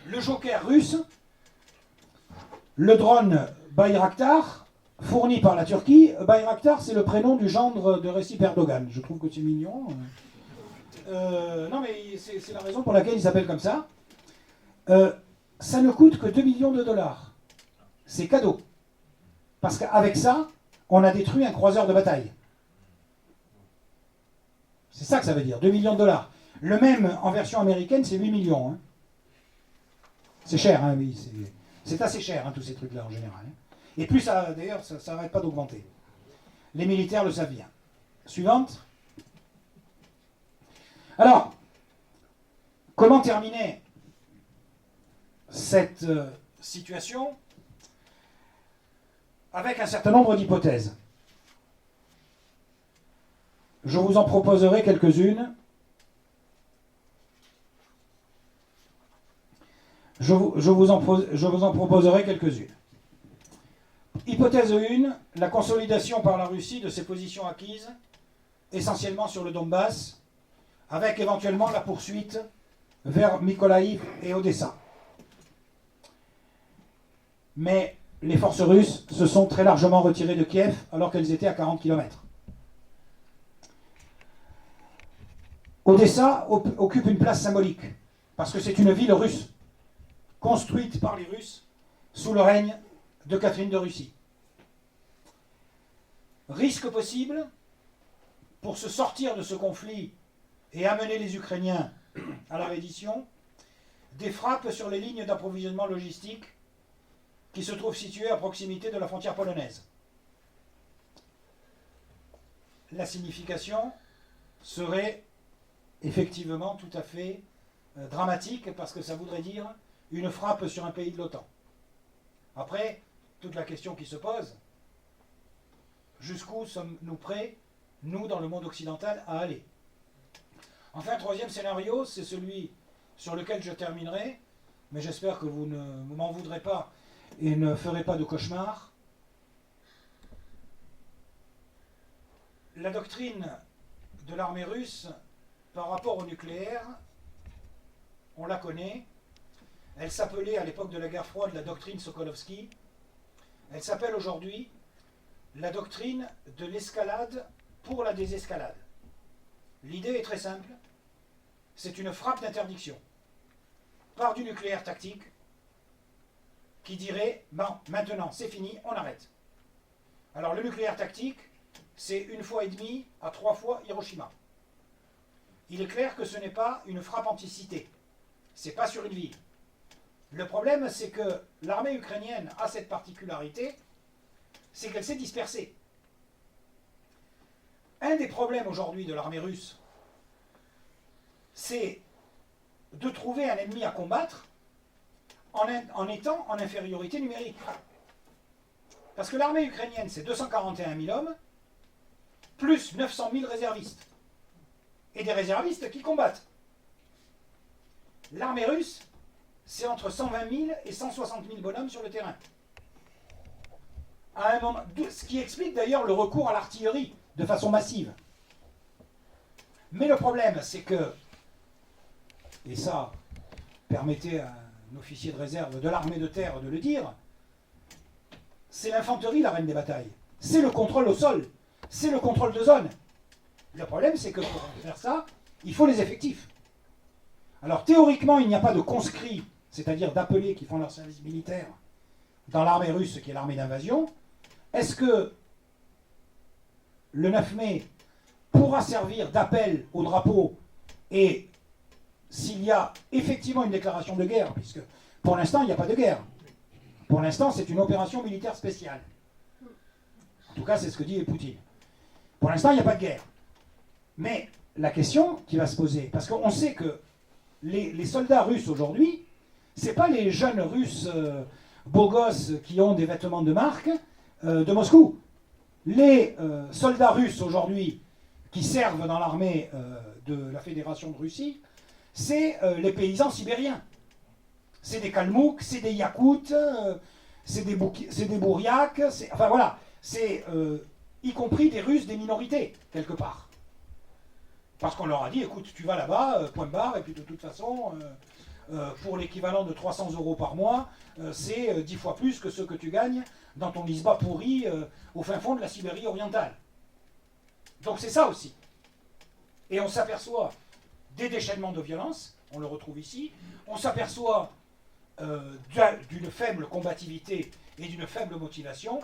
A: le joker russe, le drone Bayraktar, fourni par la Turquie. Bayraktar, c'est le prénom du gendre de Recep Erdogan. Je trouve que c'est mignon. Non, mais c'est la raison pour laquelle il s'appelle comme ça. Ça ne coûte que 2 millions de dollars. C'est cadeau. Parce qu'avec ça, on a détruit un croiseur de bataille. C'est ça que ça veut dire, 2 millions de dollars. Le même en version américaine, c'est 8 millions. Hein. C'est cher, hein, oui. C'est assez cher, hein, tous ces trucs-là en général. Hein. Et plus, d'ailleurs, ça n'arrête pas d'augmenter. Les militaires le savent bien. Suivante. Alors, comment terminer cette situation? Avec un certain nombre d'hypothèses. Je vous en proposerai quelques-unes. Je vous en proposerai quelques-unes. Hypothèse 1, la consolidation par la Russie de ses positions acquises, essentiellement sur le Donbass, avec éventuellement la poursuite vers Mykolaïv et Odessa. Mais les forces russes se sont très largement retirées de Kiev alors qu'elles étaient à 40 km. Odessa occupe une place symbolique, parce que c'est une ville russe, construite par les Russes sous le règne de Catherine de Russie. Risque possible, pour se sortir de ce conflit et amener les Ukrainiens à la reddition, des frappes sur les lignes d'approvisionnement logistique qui se trouvent situées à proximité de la frontière polonaise. La signification serait effectivement tout à fait dramatique, parce que ça voudrait dire une frappe sur un pays de l'OTAN. Après, toute la question qui se pose, jusqu'où sommes-nous prêts, nous, dans le monde occidental, à aller? Enfin, troisième scénario, c'est celui sur lequel je terminerai, mais j'espère que vous ne m'en voudrez pas et ne ferez pas de cauchemar. La doctrine de l'armée russe par rapport au nucléaire, on la connaît. Elle s'appelait à l'époque de la guerre froide la doctrine Sokolovski. Elle s'appelle aujourd'hui la doctrine de l'escalade pour la désescalade. L'idée est très simple. C'est une frappe d'interdiction par du nucléaire tactique qui dirait « Bon, maintenant, c'est fini, on arrête ». Alors le nucléaire tactique, c'est 1 fois et demi à 3 fois Hiroshima. Il est clair que ce n'est pas une frappe anti-cité. C'est pas sur une ville. Le problème, c'est que l'armée ukrainienne a cette particularité, c'est qu'elle s'est dispersée. Un des problèmes aujourd'hui de l'armée russe, c'est de trouver un ennemi à combattre en étant en infériorité numérique. Parce que l'armée ukrainienne, c'est 241 000 hommes, plus 900 000 réservistes. Et des réservistes qui combattent. L'armée russe, c'est entre 120 000 et 160 000 bonhommes sur le terrain. À un moment, ce qui explique d'ailleurs le recours à l'artillerie de façon massive. Mais le problème, c'est que, et ça, permettez à un officier de réserve de l'armée de terre de le dire, c'est l'infanterie la reine des batailles. C'est le contrôle au sol. C'est le contrôle de zone. Le problème, c'est que pour faire ça, il faut les effectifs. Alors théoriquement, il n'y a pas de conscrits, c'est-à-dire d'appelés qui font leur service militaire dans l'armée russe, qui est l'armée d'invasion. Est-ce que le 9 mai pourra servir d'appel au drapeau, et s'il y a effectivement une déclaration de guerre, puisque pour l'instant, il n'y a pas de guerre. Pour l'instant, c'est une opération militaire spéciale. En tout cas, c'est ce que dit Poutine. Pour l'instant, il n'y a pas de guerre. Mais la question qui va se poser, parce qu'on sait que les soldats russes aujourd'hui, ce n'est pas les jeunes Russes beaux gosses qui ont des vêtements de marque de Moscou. Les soldats russes aujourd'hui qui servent dans l'armée de la Fédération de Russie, c'est les paysans sibériens. C'est des Kalmouks, c'est des Yakoutes, c'est des Bouriaques, enfin voilà, c'est y compris des Russes, des minorités, quelque part. Parce qu'on leur a dit, écoute, tu vas là-bas, point barre, et puis de toute façon, pour l'équivalent de 300 € par mois, c'est 10 fois plus que ce que tu gagnes dans ton Lisba pourri au fin fond de la Sibérie orientale. Donc c'est ça aussi. Et on s'aperçoit des déchaînements de violence, on le retrouve ici, on s'aperçoit d'une faible combativité et d'une faible motivation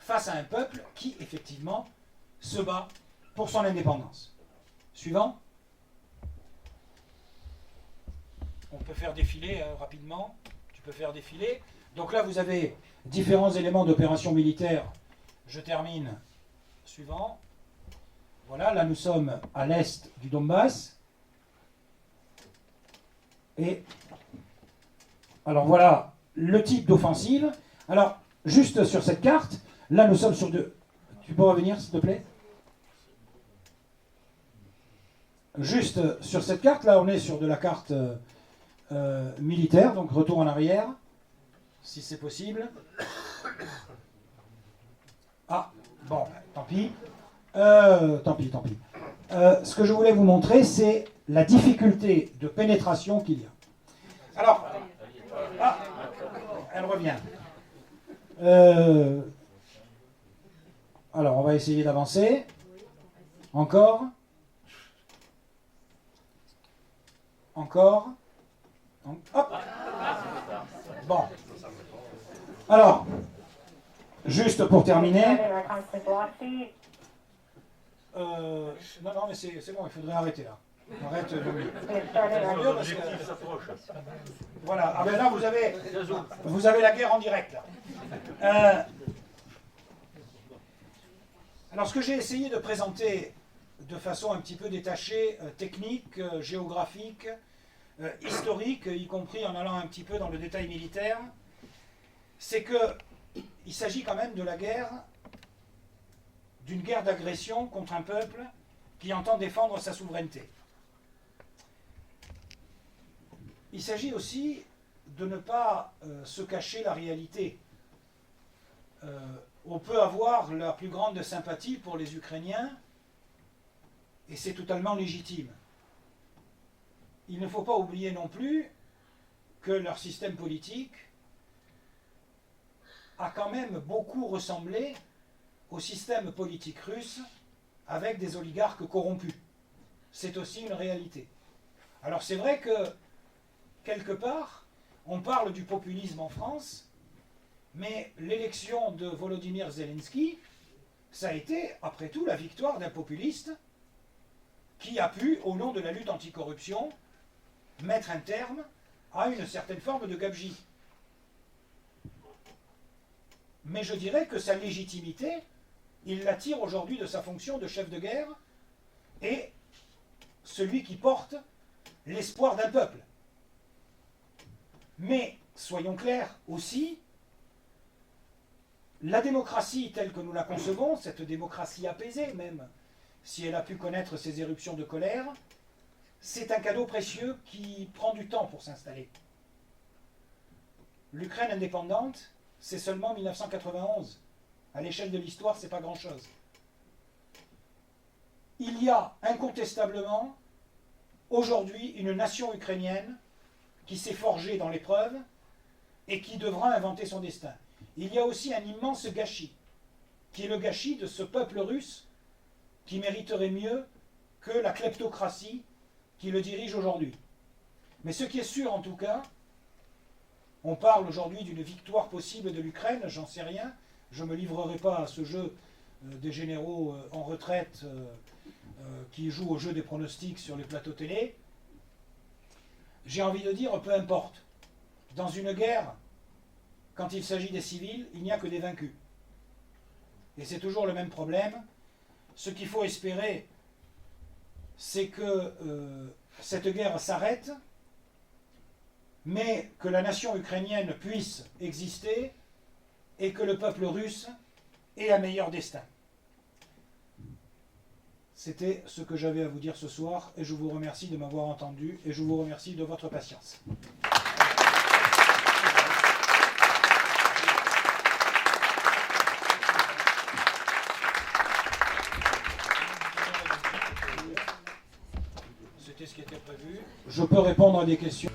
A: face à un peuple qui, effectivement, se bat pour son indépendance. Suivant. On peut faire défiler rapidement. Tu peux faire défiler. Donc là, vous avez différents éléments d'opération militaire. Je termine. Suivant. Voilà, là nous sommes à l'est du Donbass. Et alors voilà le type d'offensive. Alors, juste sur cette carte, là nous sommes sur deux. Tu peux revenir s'il te plaît? Juste sur cette carte, là on est sur de la carte militaire, donc retour en arrière, si c'est possible. Ah, bon, tant pis. Tant pis. Ce que je voulais vous montrer, c'est la difficulté de pénétration qu'il y a. Alors, elle revient. Alors, on va essayer d'avancer. Encore. Hop. Bon. Alors, juste pour terminer. Non, mais c'est bon, il faudrait arrêter là. Arrête le Voilà, ah ben là vous avez la guerre en direct là. Alors ce que j'ai essayé de présenter de façon un petit peu détachée, technique, géographique, historique, y compris en allant un petit peu dans le détail militaire, c'est qu'il s'agit quand même de la guerre, d'une guerre d'agression contre un peuple qui entend défendre sa souveraineté. Il s'agit aussi de ne pas se cacher la réalité. On peut avoir la plus grande sympathie pour les Ukrainiens, et c'est totalement légitime. Il ne faut pas oublier non plus que leur système politique a quand même beaucoup ressemblé au système politique russe avec des oligarques corrompus. C'est aussi une réalité. Alors c'est vrai que, quelque part, on parle du populisme en France, mais l'élection de Volodymyr Zelensky, ça a été, après tout, la victoire d'un populiste qui a pu, au nom de la lutte anticorruption, mettre un terme à une certaine forme de gabegie. Mais je dirais que sa légitimité, il la tire aujourd'hui de sa fonction de chef de guerre et celui qui porte l'espoir d'un peuple. Mais, soyons clairs aussi, la démocratie telle que nous la concevons, cette démocratie apaisée même, si elle a pu connaître ces éruptions de colère, c'est un cadeau précieux qui prend du temps pour s'installer. L'Ukraine indépendante, c'est seulement 1991. À l'échelle de l'histoire, c'est pas grand-chose. Il y a incontestablement aujourd'hui une nation ukrainienne qui s'est forgée dans l'épreuve et qui devra inventer son destin. Il y a aussi un immense gâchis, qui est le gâchis de ce peuple russe qui mériterait mieux que la kleptocratie qui le dirige aujourd'hui. Mais ce qui est sûr en tout cas, on parle aujourd'hui d'une victoire possible de l'Ukraine, j'en sais rien, je ne me livrerai pas à ce jeu des généraux en retraite qui jouent au jeu des pronostics sur les plateaux télé. J'ai envie de dire, peu importe. Dans une guerre, quand il s'agit des civils, il n'y a que des vaincus. Et c'est toujours le même problème. Ce qu'il faut espérer, c'est que cette guerre s'arrête, mais que la nation ukrainienne puisse exister et que le peuple russe ait un meilleur destin. C'était ce que j'avais à vous dire ce soir et je vous remercie de m'avoir entendu et je vous remercie de votre patience. C'était ce qui était prévu. Je peux répondre à des questions.